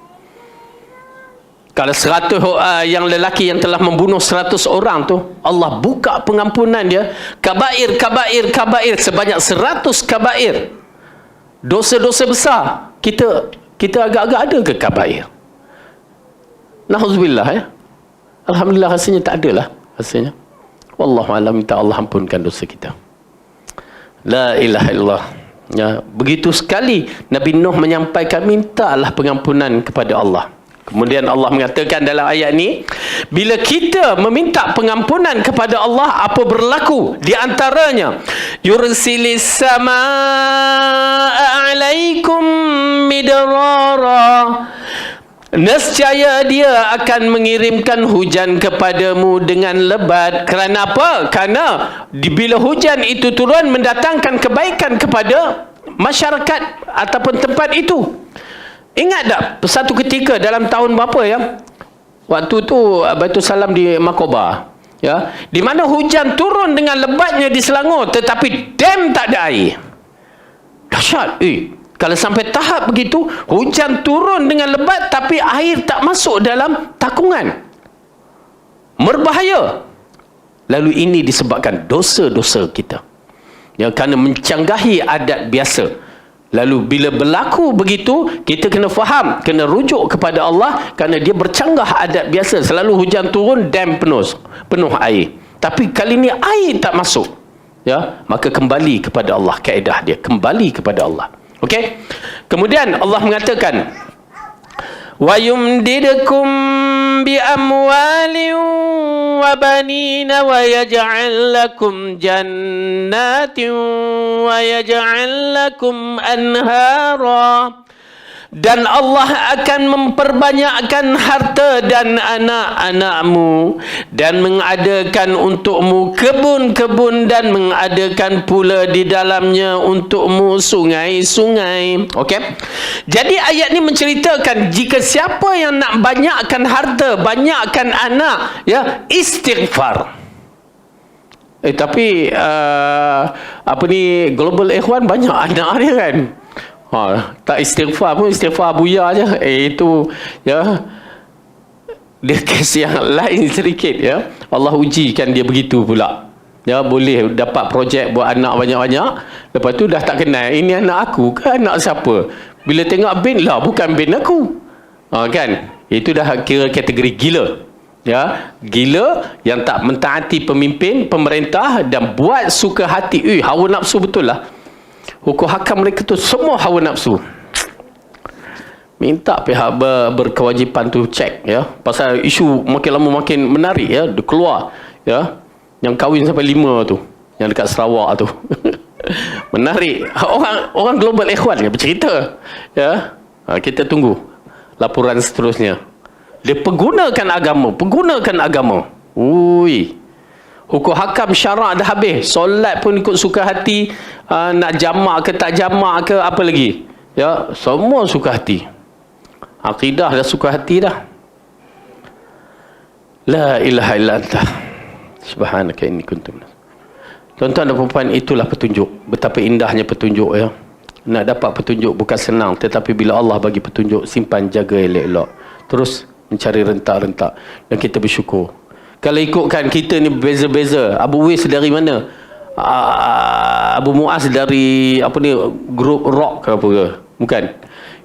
Kalau 100 yang lelaki yang telah membunuh 100 orang tu, Allah buka pengampunan dia. Kabair sebanyak 100 kabair. Dosa-dosa besar. Kita agak-agak ada ke kabair? Na'udzubillah ya. Alhamdulillah rasanya tak ada lah. Rasanya. Wallahualam, minta Allah ampunkan dosa kita. La ilaha illallah. Ya, begitu sekali Nabi Nuh menyampaikan, mintalah pengampunan kepada Allah. Kemudian Allah mengatakan dalam ayat ni, bila kita meminta pengampunan kepada Allah, apa berlaku? Di antaranya, yursilis samaa'a 'alaikum midrara. Nescaya dia akan mengirimkan hujan kepadamu dengan lebat. Kerana apa? Kerana bila hujan itu turun, mendatangkan kebaikan kepada masyarakat ataupun tempat itu. Ingat tak satu ketika dalam tahun berapa ya, waktu tu Baitul Salam di Makoba ya, di mana hujan turun dengan lebatnya di Selangor, tetapi dam tak ada air. Dahsyat. Kalau sampai tahap begitu, hujan turun dengan lebat tapi air tak masuk dalam takungan, berbahaya. Lalu ini disebabkan dosa-dosa kita ya, kerana mencanggahi adat biasa. Lalu bila berlaku begitu, kita kena faham, kena rujuk kepada Allah, kerana dia bercanggah adat biasa. Selalu hujan turun, dam penuh air. Tapi kali ni air tak masuk. Ya, maka kembali kepada Allah, kaedah dia kembali kepada Allah. Okey. Kemudian Allah mengatakan, wa yumdidukum bi amwalin wa banina wa yaj'al lakum jannatin wa yaj'al lakum anhara. Dan Allah akan memperbanyakkan harta dan anak-anakmu, dan mengadakan untukmu kebun-kebun, dan mengadakan pula di dalamnya untukmu sungai-sungai. Okey. Jadi ayat ni menceritakan, jika siapa yang nak banyakkan harta, banyakkan anak, ya, istighfar. Tapi apa ni, Global Ikhwan banyak anak dia kan. Tak istighfar pun, istighfar buya je. Itu ya, dia kes yang lain sedikit ya. Allah ujikan dia begitu pula. Ya, boleh dapat projek buat anak banyak-banyak, lepas tu dah tak kenal, ini anak aku ke anak siapa? Bila tengok bin, lah bukan bin aku. Kan? Itu dah kira kategori gila. Ya, gila yang tak mentaati pemimpin, pemerintah, dan buat suka hati. Hawa nafsu betul lah. Hukum hakam mereka tu semua hawa nafsu. Minta pihak berkewajipan tu cek ya, pasal isu makin lama makin menarik ya, dia keluar ya, yang kahwin sampai 5 tu, yang dekat Sarawak tu. Menarik. Orang Global Ikhwan dia bercerita ya. Kita tunggu laporan seterusnya. Dia pergunakan agama. Hukum hakam syarak dah habis. Solat pun ikut suka hati. Nak jamak ke tak jamak ke apa lagi. Ya, semua suka hati. Akidah dah suka hati dah. La ilaha illa anta subhanaka inni kuntu minaz. Tuan-tuan dan puan, itulah petunjuk. Betapa indahnya petunjuk ya. Nak dapat petunjuk bukan senang, tetapi bila Allah bagi petunjuk, simpan, jaga elok-elok. Terus mencari rentak-rentak, dan kita bersyukur. Kalau ikutkan kita ni beza-beza. Abu Wais dari mana? Abu Muaz dari apa ni, grup rock ke apa ke? Bukan.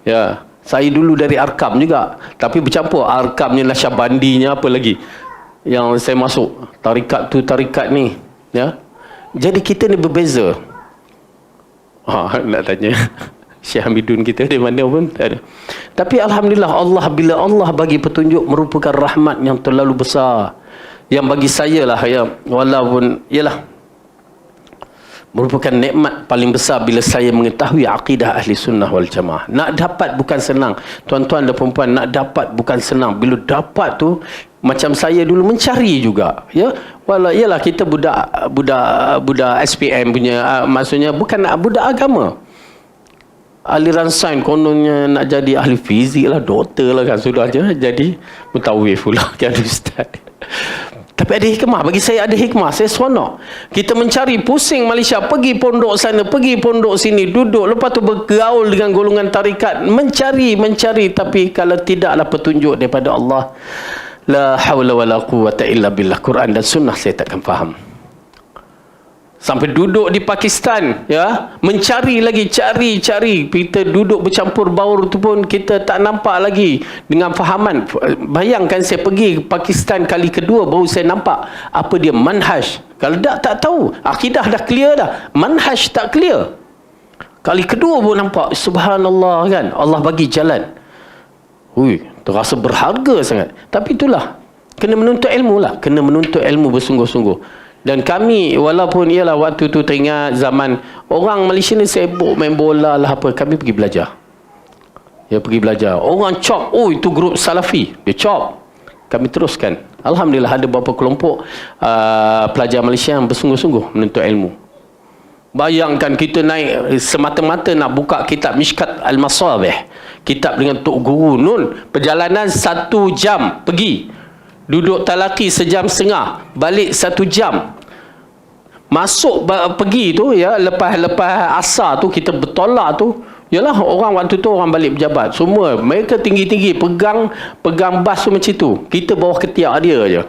Ya, saya dulu dari Arkam juga, tapi bercampur Arkamnya lah, Syahbandinya apa lagi yang saya masuk. Tarikat tu, tarikat ni. Ya. Jadi kita ni berbeza. Nak tanya Syekh Hamidun kita dari mana pun tak ada. Tapi alhamdulillah, Allah, bila Allah bagi petunjuk, merupakan rahmat yang terlalu besar. Yang bagi saya lah ya, walaupun ialah merupakan nikmat paling besar bila saya mengetahui akidah ahli sunnah wal jamaah. Nak dapat bukan senang. Tuan-tuan dan puan-puan, nak dapat bukan senang. Bila dapat tu, macam saya dulu mencari juga. Ya, walau ialah kita budak SPM punya, maksudnya bukan budak agama. Aliran sains kononnya nak jadi ahli fizik lah, doktor lah kan, sudah je jadi mutawif pula kan ustaz. Tapi ada hikmah. Bagi saya ada hikmah. Saya seronok. Kita mencari pusing Malaysia. Pergi pondok sana, pergi pondok sini. Duduk. Lepas tu bergaul dengan golongan tarikat. Mencari. Tapi kalau tidaklah petunjuk daripada Allah, la hawla wa la quwwata illa billah. Quran dan sunnah saya takkan faham. Sampai duduk di Pakistan, ya, mencari lagi, cari. Kita duduk bercampur baur tu pun kita tak nampak lagi dengan fahaman. Bayangkan saya pergi Pakistan kali kedua baru saya nampak apa dia manhaj. Kalau tak tahu. Akidah dah clear dah. Manhaj tak clear. Kali kedua baru nampak. Subhanallah kan. Allah bagi jalan. Hui, terasa berharga sangat. Tapi itulah. Kena menuntut ilmu lah. Kena menuntut ilmu bersungguh-sungguh. Dan kami, walaupun ialah waktu tu teringat zaman orang Malaysia ni sibuk main bola lah apa, kami pergi belajar. Ya, pergi belajar. Orang chop, oh itu grup Salafi, dia chop. Kami teruskan. Alhamdulillah ada beberapa kelompok pelajar Malaysia yang bersungguh-sungguh menuntut ilmu. Bayangkan kita naik semata-mata nak buka kitab Mishkat Al-Masabih. Kitab dengan Tok Guru Nun. Perjalanan 1 jam pergi. Duduk talaki 1.5 jam, balik 1 jam. Masuk pergi tu, ya, lepas asar tu kita bertolak tu, yalah orang waktu tu orang balik pejabat. Semua mereka tinggi-tinggi pegang bas tu macam tu. Kita bawah ketiak dia aja.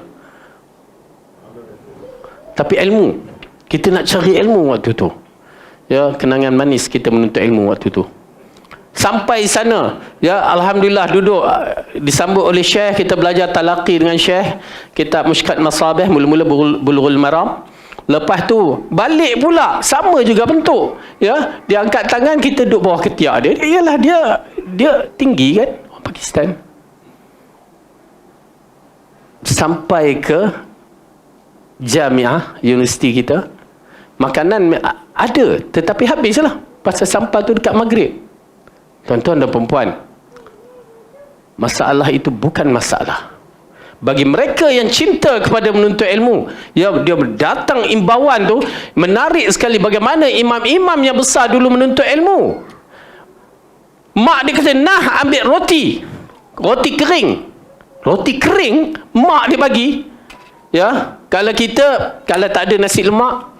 Tapi ilmu, kita nak cari ilmu waktu tu. Ya, kenangan manis kita menuntut ilmu waktu tu. Sampai sana, ya, alhamdulillah duduk disambut oleh syekh, kita belajar talaqi dengan syekh, kitab Mushkat Masabih, mula-mula Bulughul Maram. Lepas tu balik pula sama juga bentuk, ya, dia angkat tangan, kita duduk bawah ketiak dia. Iyalah dia tinggi kan, orang Pakistan. Sampai ke Jamiah universiti kita, makanan ada tetapi habislah pasal sampah tu dekat maghrib. Tuan-tuan dan perempuan, masalah itu bukan masalah. Bagi mereka yang cinta kepada menuntut ilmu, ya, dia datang imbauan tu, menarik sekali bagaimana imam-imam yang besar dulu menuntut ilmu. Mak dia kata, nah ambil roti kering, mak dia bagi. Ya, kalau tak ada nasi lemak,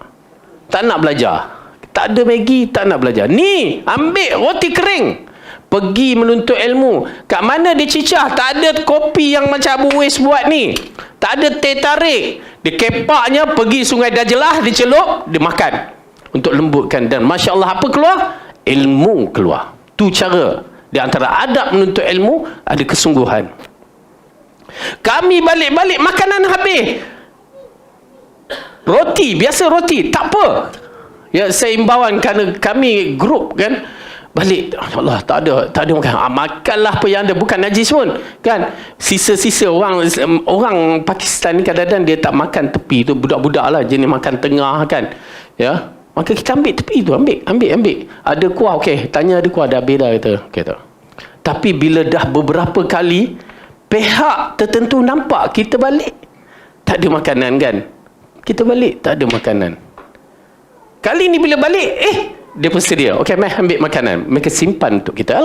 tak nak belajar. Tak ada Maggi, tak nak belajar. Ni, ambil roti kering. Pergi menuntut ilmu. Kat mana dia cicah? Tak ada kopi yang macam Abu Wais buat ni. Tak ada teh tarik. Dia kepaknya pergi Sungai Dajlah, dia celup, dia makan. Untuk lembutkan. Dan Masya Allah, apa keluar? Ilmu keluar. Tu cara. Di antara adab menuntut ilmu, ada kesungguhan. Kami balik-balik, makanan habis. Roti, biasa roti. Tak apa. Ya, saya imbauan kerana kami grup kan. Balik, Allah, tak ada makan. Makanlah apa yang ada, bukan najis pun kan. Sisa-sisa orang Pakistan ni kadang-kadang dia tak makan tepi tu, budak-budak lah jenis makan tengah kan, ya. Maka kita ambil tepi tu, ambil. Ada kuah, okey, tanya ada kuah, dah habis dah, kata. Okay, tak. Tapi bila dah beberapa kali pihak tertentu nampak kita balik tak ada makanan kan, kita balik tak ada makanan. Kali ni bila balik, dia bersedia. Okey, mai ambil makanan. Mereka simpan untuk kita.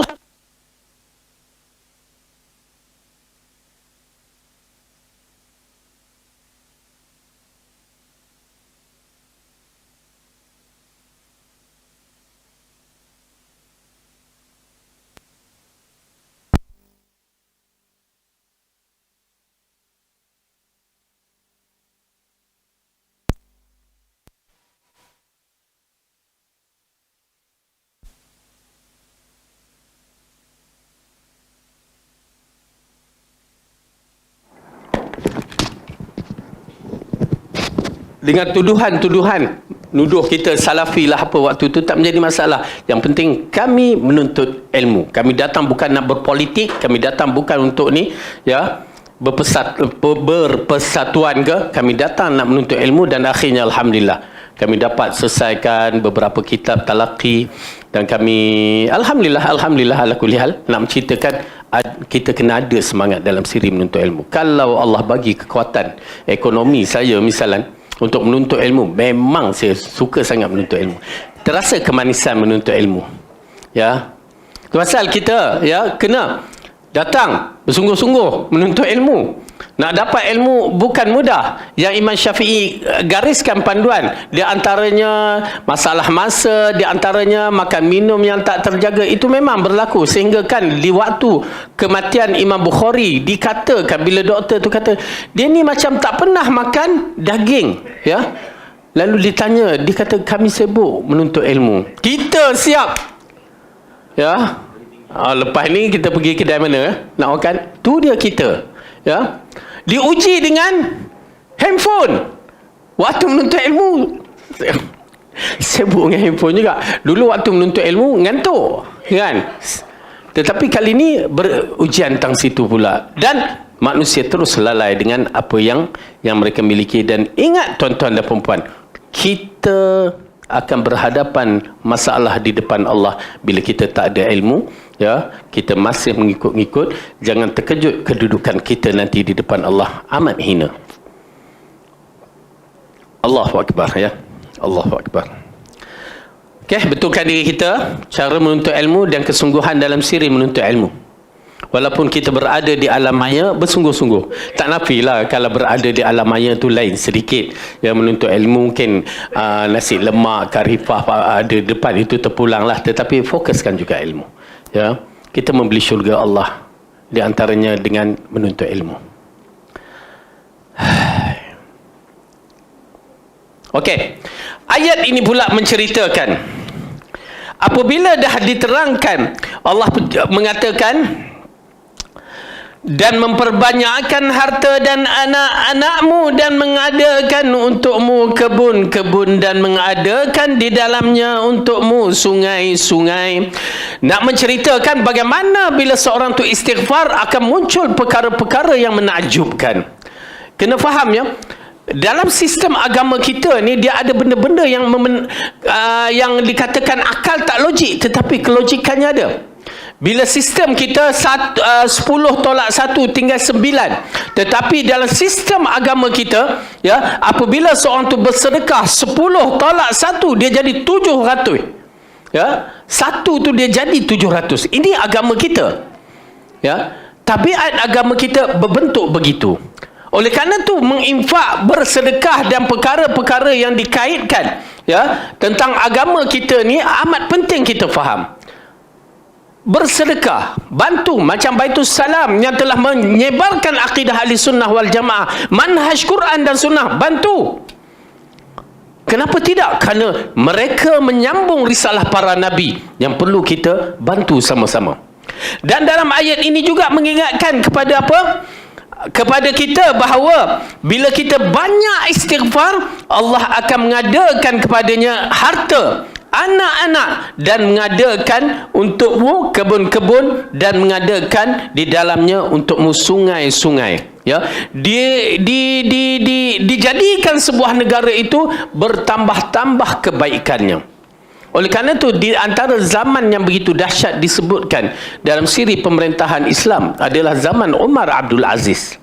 Dengan tuduhan nuduh kita salafi lah apa waktu tu tak menjadi masalah. Yang penting kami menuntut ilmu. Kami datang bukan nak berpolitik, kami datang bukan untuk ni, ya, berpersatuan ke. Kami datang nak menuntut ilmu dan akhirnya alhamdulillah kami dapat selesaikan beberapa kitab talaqi dan kami alhamdulillah ala kulli hal nak menceritakan kita kena ada semangat dalam siri menuntut ilmu. Kalau Allah bagi kekuatan ekonomi saya misalnya untuk menuntut ilmu, memang saya suka sangat menuntut ilmu. Terasa kemanisan menuntut ilmu. Ya. Pasal kita, ya, kena datang bersungguh-sungguh menuntut ilmu. Nak dapat ilmu bukan mudah. Yang Imam Syafi'i gariskan panduan, di antaranya masalah masa, di antaranya makan minum yang tak terjaga, itu memang berlaku. Sehingga kan di waktu kematian Imam Bukhari dikatakan, bila doktor tu kata dia ni macam tak pernah makan daging, ya. Lalu ditanya, dia kata kami sibuk menuntut ilmu. Kita siap, ya. Lepas ni kita pergi kedai mana nak makan, tu dia kita, ya. Diuji dengan handphone waktu menuntut ilmu. Sibuk dengan handphone juga. Dulu waktu menuntut ilmu ngantuk, kan? Tetapi kali ni berujian tentang situ pula. Dan manusia terus lalai dengan apa yang mereka miliki. Dan ingat tuan-tuan dan perempuan, kita akan berhadapan masalah di depan Allah bila kita tak ada ilmu, ya. Kita masih mengikut-ngikut, jangan terkejut kedudukan kita nanti di depan Allah amat hina. Allahu Akbar, ya. Allahu Akbar. Okey, betulkan diri kita, cara menuntut ilmu dan kesungguhan dalam siri menuntut ilmu. Walaupun kita berada di alam maya, bersungguh-sungguh. Tak nafilah kalau berada di alam maya tu lain sedikit. Yang menuntut ilmu mungkin nasi lemak, karifah ada depan, itu terpulanglah. Tetapi fokuskan juga ilmu. Ya, kita membeli syurga Allah di antaranya dengan menuntut ilmu. Okey. Ayat ini pula menceritakan apabila dah diterangkan, Allah mengatakan, dan memperbanyakkan harta dan anak-anakmu, dan mengadakan untukmu kebun-kebun, dan mengadakan di dalamnya untukmu sungai-sungai. Nak menceritakan bagaimana bila seorang tu istighfar akan muncul perkara-perkara yang menakjubkan. Kena faham, ya, dalam sistem agama kita ni dia ada benda-benda yang dikatakan akal tak logik, tetapi kelogikannya ada. Bila sistem kita 10 tolak 1 tinggal 9. Tetapi dalam sistem agama kita, ya, apabila seorang tu bersedekah 10 tolak 1, dia jadi 700. Ya, 1 tu dia jadi 700. Ini agama kita. Ya, tabiat agama kita berbentuk begitu. Oleh kerana tu menginfak, bersedekah dan perkara-perkara yang dikaitkan, ya, tentang agama kita ni amat penting kita faham. Bersedekah, bantu, macam Baitus Salam yang telah menyebarkan akidah ahli sunnah wal jamaah, manhaj Quran dan sunnah, bantu. Kenapa tidak? Kerana mereka menyambung risalah para nabi yang perlu kita bantu sama-sama. Dan dalam ayat ini juga mengingatkan kepada apa? Kepada kita bahawa bila kita banyak istighfar, Allah akan mengadakan kepadanya harta, anak-anak, dan mengadakan untukmu kebun-kebun, dan mengadakan di dalamnya untukmu sungai-sungai. Ya, dijadikan sebuah negara itu bertambah-tambah kebaikannya. Oleh kerana itu, di antara zaman yang begitu dahsyat disebutkan dalam siri pemerintahan Islam adalah zaman Umar Abdul Aziz.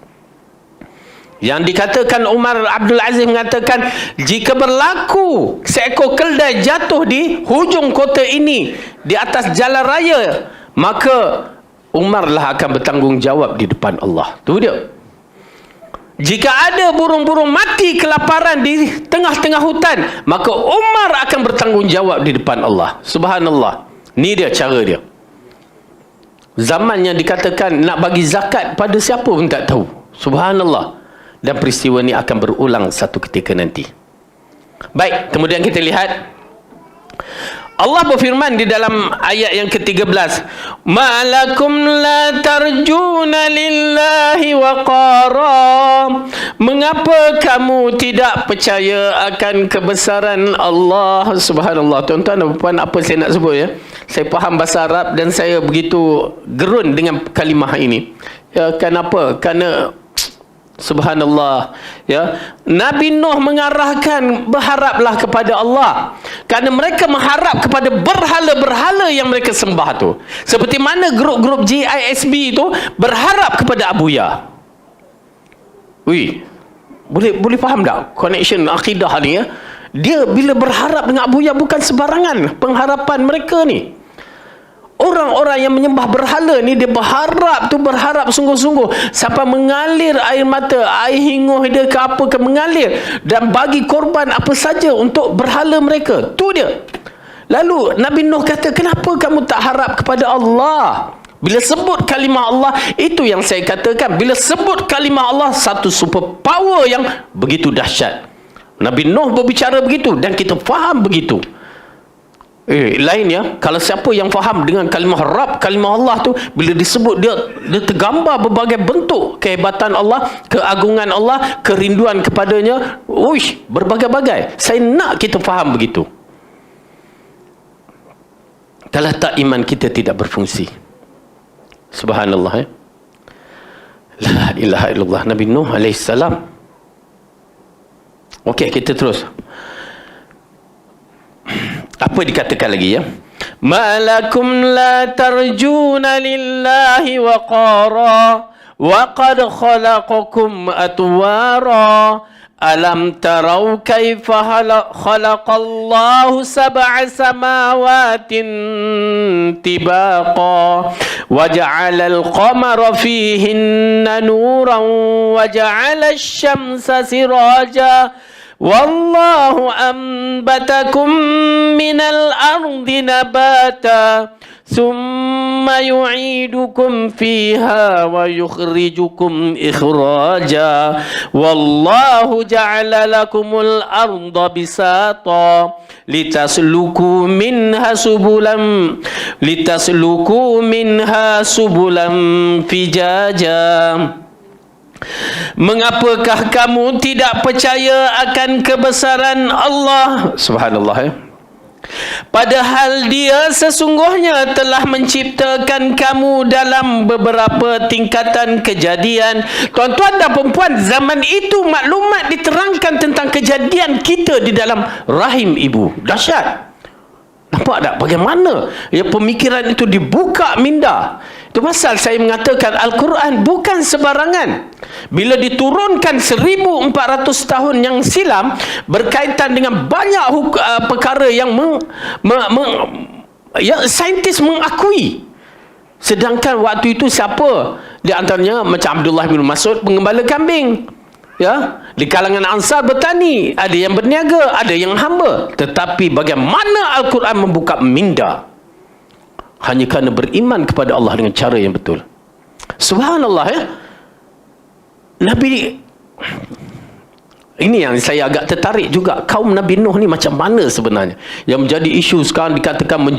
Yang dikatakan Umar Abdul Aziz mengatakan, jika berlaku seekor keldai jatuh di hujung kota ini, di atas jalan raya, maka Umar lah akan bertanggungjawab di depan Allah. Tu dia. Jika ada burung-burung mati kelaparan di tengah-tengah hutan, maka Umar akan bertanggungjawab di depan Allah. Subhanallah. Ni dia cara dia. Zaman yang dikatakan nak bagi zakat pada siapa pun tak tahu. Subhanallah. Dan peristiwa ni akan berulang satu ketika nanti. Baik, kemudian kita lihat Allah berfirman di dalam ayat yang ke-13, "Malakum la tarjuna lillahi waqara." Mengapa kamu tidak percaya akan kebesaran Allah? Subhanallah. Tuan-tuan dan puan, apa saya nak sebut, ya? Saya faham bahasa Arab dan saya begitu gerun dengan kalimah ini. Ya, kenapa? Kerana subhanallah, ya, Nabi Nuh mengarahkan berharaplah kepada Allah, kerana mereka mengharap kepada berhala-berhala yang mereka sembah tu. Seperti mana grup-grup GISB itu berharap kepada Abu Ya. Boleh faham tak connection akidah ni, ya? Dia bila berharap dengan Abu Ya bukan sebarangan pengharapan mereka ni. orang-orang yang menyembah berhala ni, dia berharap sungguh-sungguh sampai mengalir air mata, air hinguh dia ke apa ke mengalir, dan bagi korban apa saja untuk berhala mereka. Tu dia. Lalu Nabi Nuh kata, kenapa kamu tak harap kepada Allah? Bila sebut kalimah Allah, itu yang saya katakan, bila sebut kalimah Allah, satu super power yang begitu dahsyat. Nabi Nuh berbicara begitu dan kita faham begitu. Lainnya, kalau siapa yang faham dengan kalimah Rabb, kalimah Allah tu, bila disebut dia tergambar berbagai bentuk kehebatan Allah, keagungan Allah, kerinduan kepadanya, berbagai-bagai. Saya nak kita faham begitu. Kalau tak, iman kita tidak berfungsi. Subhanallah, ya. La ilaha illallah. Nabi Nuh alaihissalam. Okey, kita terus. Apa dikatakan lagi, ya? Malakum la tarjuna lillahi waqara wa qad khalaqakum atwara alam tarau kaifa khalaqallahu sab'a samawatin tibaqa wa ja'ala al-qamara fihinna nuran wa ja'ala asy-syamsa siraja wallahu ambatakum minal ardi nabata thumma yu'idukum fiha wa yukhrijukum ikhraja wallahu ja'ala lakumul arda bisata litasluku minha subulan fijaja. Mengapakah kamu tidak percaya akan kebesaran Allah? Subhanallah, ya. Padahal dia sesungguhnya telah menciptakan kamu dalam beberapa tingkatan kejadian. Tuan-tuan dan perempuan, zaman itu maklumat diterangkan tentang kejadian kita di dalam rahim ibu. Dahsyat. Nampak tak bagaimana ya pemikiran itu dibuka minda. Itu pasal saya mengatakan Al-Quran bukan sebarangan. Bila diturunkan 1400 tahun yang silam berkaitan dengan banyak perkara yang saintis mengakui. Sedangkan waktu itu siapa? Di antaranya macam Abdullah bin Mas'ud, pengembala kambing. Ya, di kalangan Ansar bertani, ada yang berniaga, ada yang hamba. Tetapi bagaimana Al-Quran membuka minda? Hanya kerana beriman kepada Allah dengan cara yang betul. Subhanallah, ya. Nabi, ini yang saya agak tertarik juga. Kaum Nabi Nuh ni macam mana sebenarnya? Yang menjadi isu sekarang dikatakan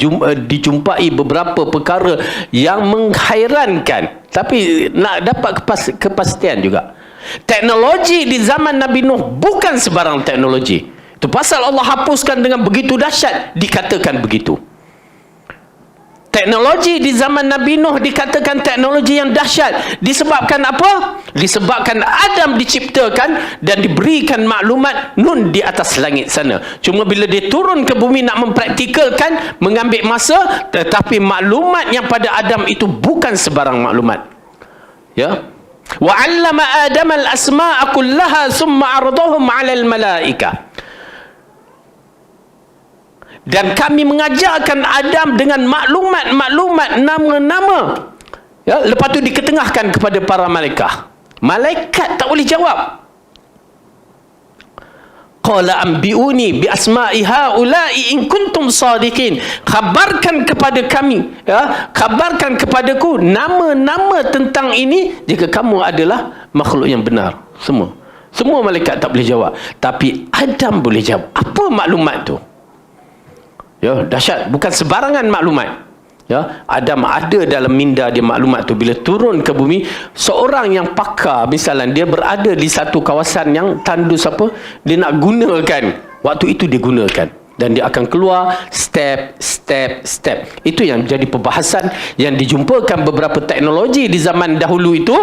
dijumpai beberapa perkara yang menghairankan. Tapi nak dapat kepastian juga. Teknologi di zaman Nabi Nuh bukan sebarang teknologi. Itu pasal Allah hapuskan dengan begitu dahsyat, dikatakan begitu. Teknologi di zaman Nabi Nuh dikatakan teknologi yang dahsyat. Disebabkan apa? Disebabkan Adam diciptakan dan diberikan maklumat nun di atas langit sana. Cuma bila dia turun ke bumi nak mempraktikalkan, mengambil masa, tetapi maklumat yang pada Adam itu bukan sebarang maklumat. Ya. Wa 'allama Adam al-asma'a kullaha thumma 'aradahum 'ala al-malaikah. Dan kami mengajarkan Adam dengan maklumat, nama-nama. Ya, lepas tu diketengahkan kepada para malaikat. Malaikat tak boleh jawab. Qala ambiuni bi asma'i haula'i in kuntum sadiqin. Khabarkan kepada kami, ya, khabarkan kepadaku nama-nama tentang ini jika kamu adalah makhluk yang benar. Semua malaikat tak boleh jawab, tapi Adam boleh jawab. Apa maklumat tu? Ya, dahsyat, bukan sebarangan maklumat. Ya, Adam ada dalam minda dia maklumat tu. Bila turun ke bumi, seorang yang pakar misalnya dia berada di satu kawasan yang tandus apa, dia nak gunakan, waktu itu dia gunakan dan dia akan keluar step. Itu yang jadi perbahasan yang dijumpakan beberapa teknologi di zaman dahulu itu,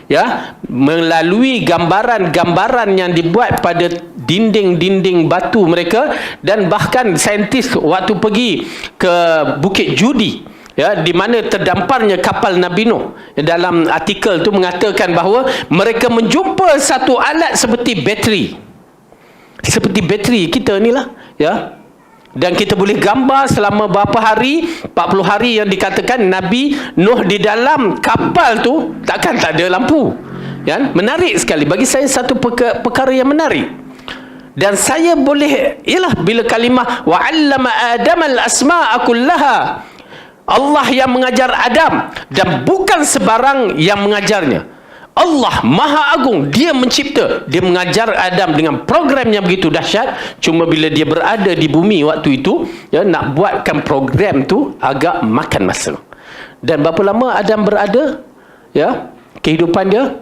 ya, melalui gambaran-gambaran yang dibuat pada dinding-dinding batu mereka. Dan bahkan saintis waktu pergi ke Bukit Judi, ya, di mana terdamparnya kapal Nabi Nuh, dalam artikel tu mengatakan bahawa mereka menjumpa satu alat seperti bateri kita ni lah, ya. Dan kita boleh gambar selama berapa hari, 40 hari yang dikatakan Nabi Nuh di dalam kapal tu takkan tak ada lampu. Kan? Menarik sekali. Bagi saya satu perkara yang menarik. Dan saya boleh, ialah bila kalimah wa'allama Adam al-asma'a kullaha, Allah yang mengajar Adam, dan bukan sebarang yang mengajarnya. Allah Maha Agung, dia mencipta, dia mengajar Adam dengan program yang begitu dahsyat. Cuma bila dia berada di bumi waktu itu, ya, nak buatkan program tu agak makan masa. Dan berapa lama Adam berada, ya, kehidupan dia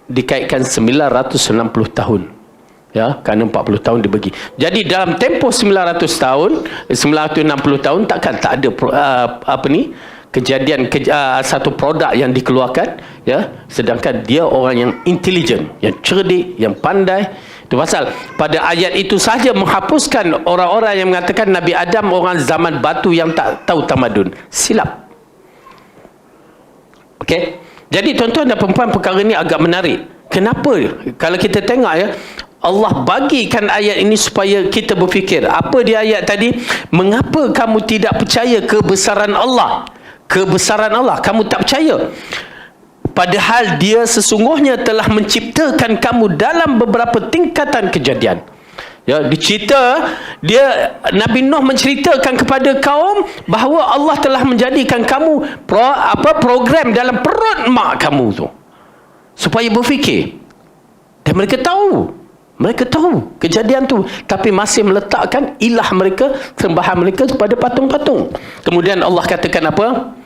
dikaitkan 960 tahun. Ya, kerana 40 tahun dibagi. Jadi dalam tempoh 900 tahun, 960 tahun, takkan tak ada kejadian satu produk yang dikeluarkan, ya, sedangkan dia orang yang intelijen, yang cerdik, yang pandai. Itu pasal pada ayat itu sahaja menghapuskan orang-orang yang mengatakan Nabi Adam orang zaman batu yang tak tahu tamadun. Silap. Okey. Jadi tuan-tuan dan perempuan, perkara ini agak menarik. Kenapa? Kalau kita tengok, ya, Allah bagikan ayat ini supaya kita berfikir. Apa dia ayat tadi? Mengapa kamu tidak percaya kebesaran Allah? Kebesaran Allah kamu tak percaya, padahal dia sesungguhnya telah menciptakan kamu dalam beberapa tingkatan kejadian. Ya, dicerita, dia Nabi Nuh menceritakan kepada kaum bahawa Allah telah menjadikan kamu program dalam perut mak kamu tu supaya berfikir. Dan mereka tahu kejadian tu, tapi masih meletakkan ilah mereka, sembahan mereka kepada patung-patung. Kemudian Allah katakan apa?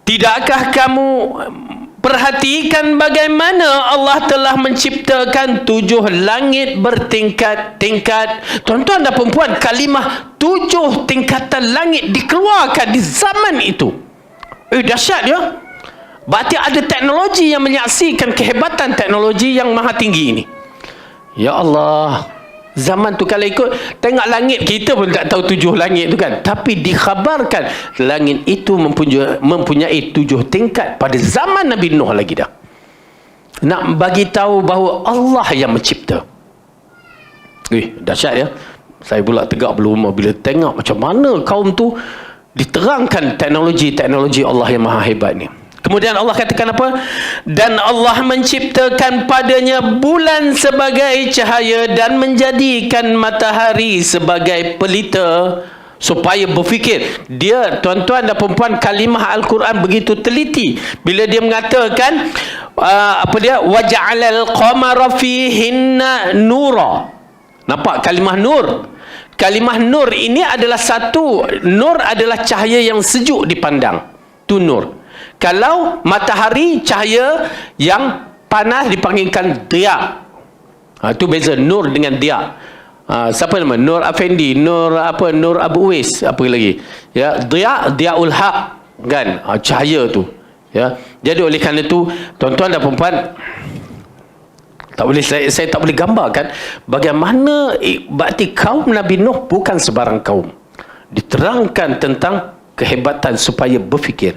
Tidakkah kamu perhatikan bagaimana Allah telah menciptakan 7 langit bertingkat-tingkat? Tuan-tuan dan perempuan, kalimah 7 tingkatan langit dikeluarkan di zaman itu. Dahsyat, ya. Berarti ada teknologi yang menyaksikan kehebatan teknologi yang maha tinggi ini. Ya Allah, zaman tu kalau ikut tengok langit, kita pun tak tahu 7 langit tu kan, tapi dikhabarkan langit itu mempunyai 7 tingkat pada zaman Nabi Nuh lagi dah. Nak bagi tahu bahawa Allah yang mencipta. Dahsyat, ya. Saya pula tegak bulu rumah bila tengok macam mana kaum tu diterangkan teknologi Allah yang maha hebat ni. Kemudian Allah katakan apa? Dan Allah menciptakan padanya bulan sebagai cahaya dan menjadikan matahari sebagai pelita supaya berfikir. Dia, tuan-tuan dan perempuan, kalimah Al-Quran begitu teliti bila dia mengatakan waja'alal qamara fihinna nura. Nampak kalimah nur? Kalimah nur ini adalah satu, nur adalah cahaya yang sejuk dipandang. Tu nur. Kalau matahari, cahaya yang panas dipanggilkan dia. Itu beza nur dengan dia. Siapa nama? Nur Afendi, Nur Abu Uwais, apa lagi? Ya, Diaul Haq, kan? Cahaya tu. Ya. Jadi oleh kerana itu, tuan-tuan dan perempuan, tak boleh saya tak boleh gambarkan bagaimana berarti kaum Nabi Nuh bukan sebarang kaum. Diterangkan tentang kehebatan supaya berfikir,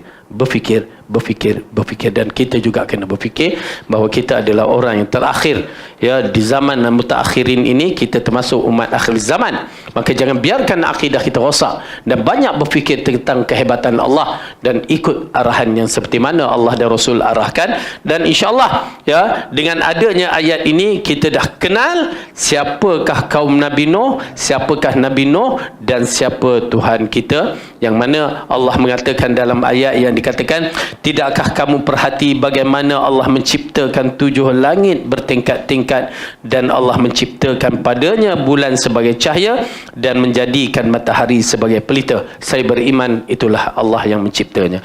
dan kita juga kena berfikir bahawa kita adalah orang yang terakhir, ya, di zaman mutakhirin ini. Kita termasuk umat akhir zaman, maka jangan biarkan akidah kita rosak dan banyak berfikir tentang kehebatan Allah dan ikut arahan yang seperti mana Allah dan Rasul arahkan. Dan insyaAllah, ya, dengan adanya ayat ini kita dah kenal siapakah kaum Nabi Nuh, siapakah Nabi Nuh, dan siapa Tuhan kita, yang mana Allah mengatakan dalam ayat yang dikatakan, tidakkah kamu perhati bagaimana Allah menciptakan 7 langit bertingkat-tingkat dan Allah menciptakan padanya bulan sebagai cahaya dan menjadikan matahari sebagai pelita. Saya beriman itulah Allah yang menciptanya.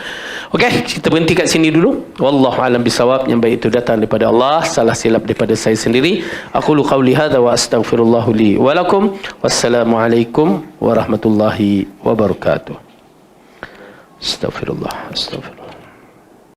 Okey, kita berhenti kat sini dulu. Wallahu a'lam bisawab. Yang baik itu datang daripada Allah, salah silap daripada saya sendiri. Aqulu qawli hadza wa astaghfirullahu li wa lakum. Wassalamualaikum warahmatullahi wabarakatuh. Astaghfirullah.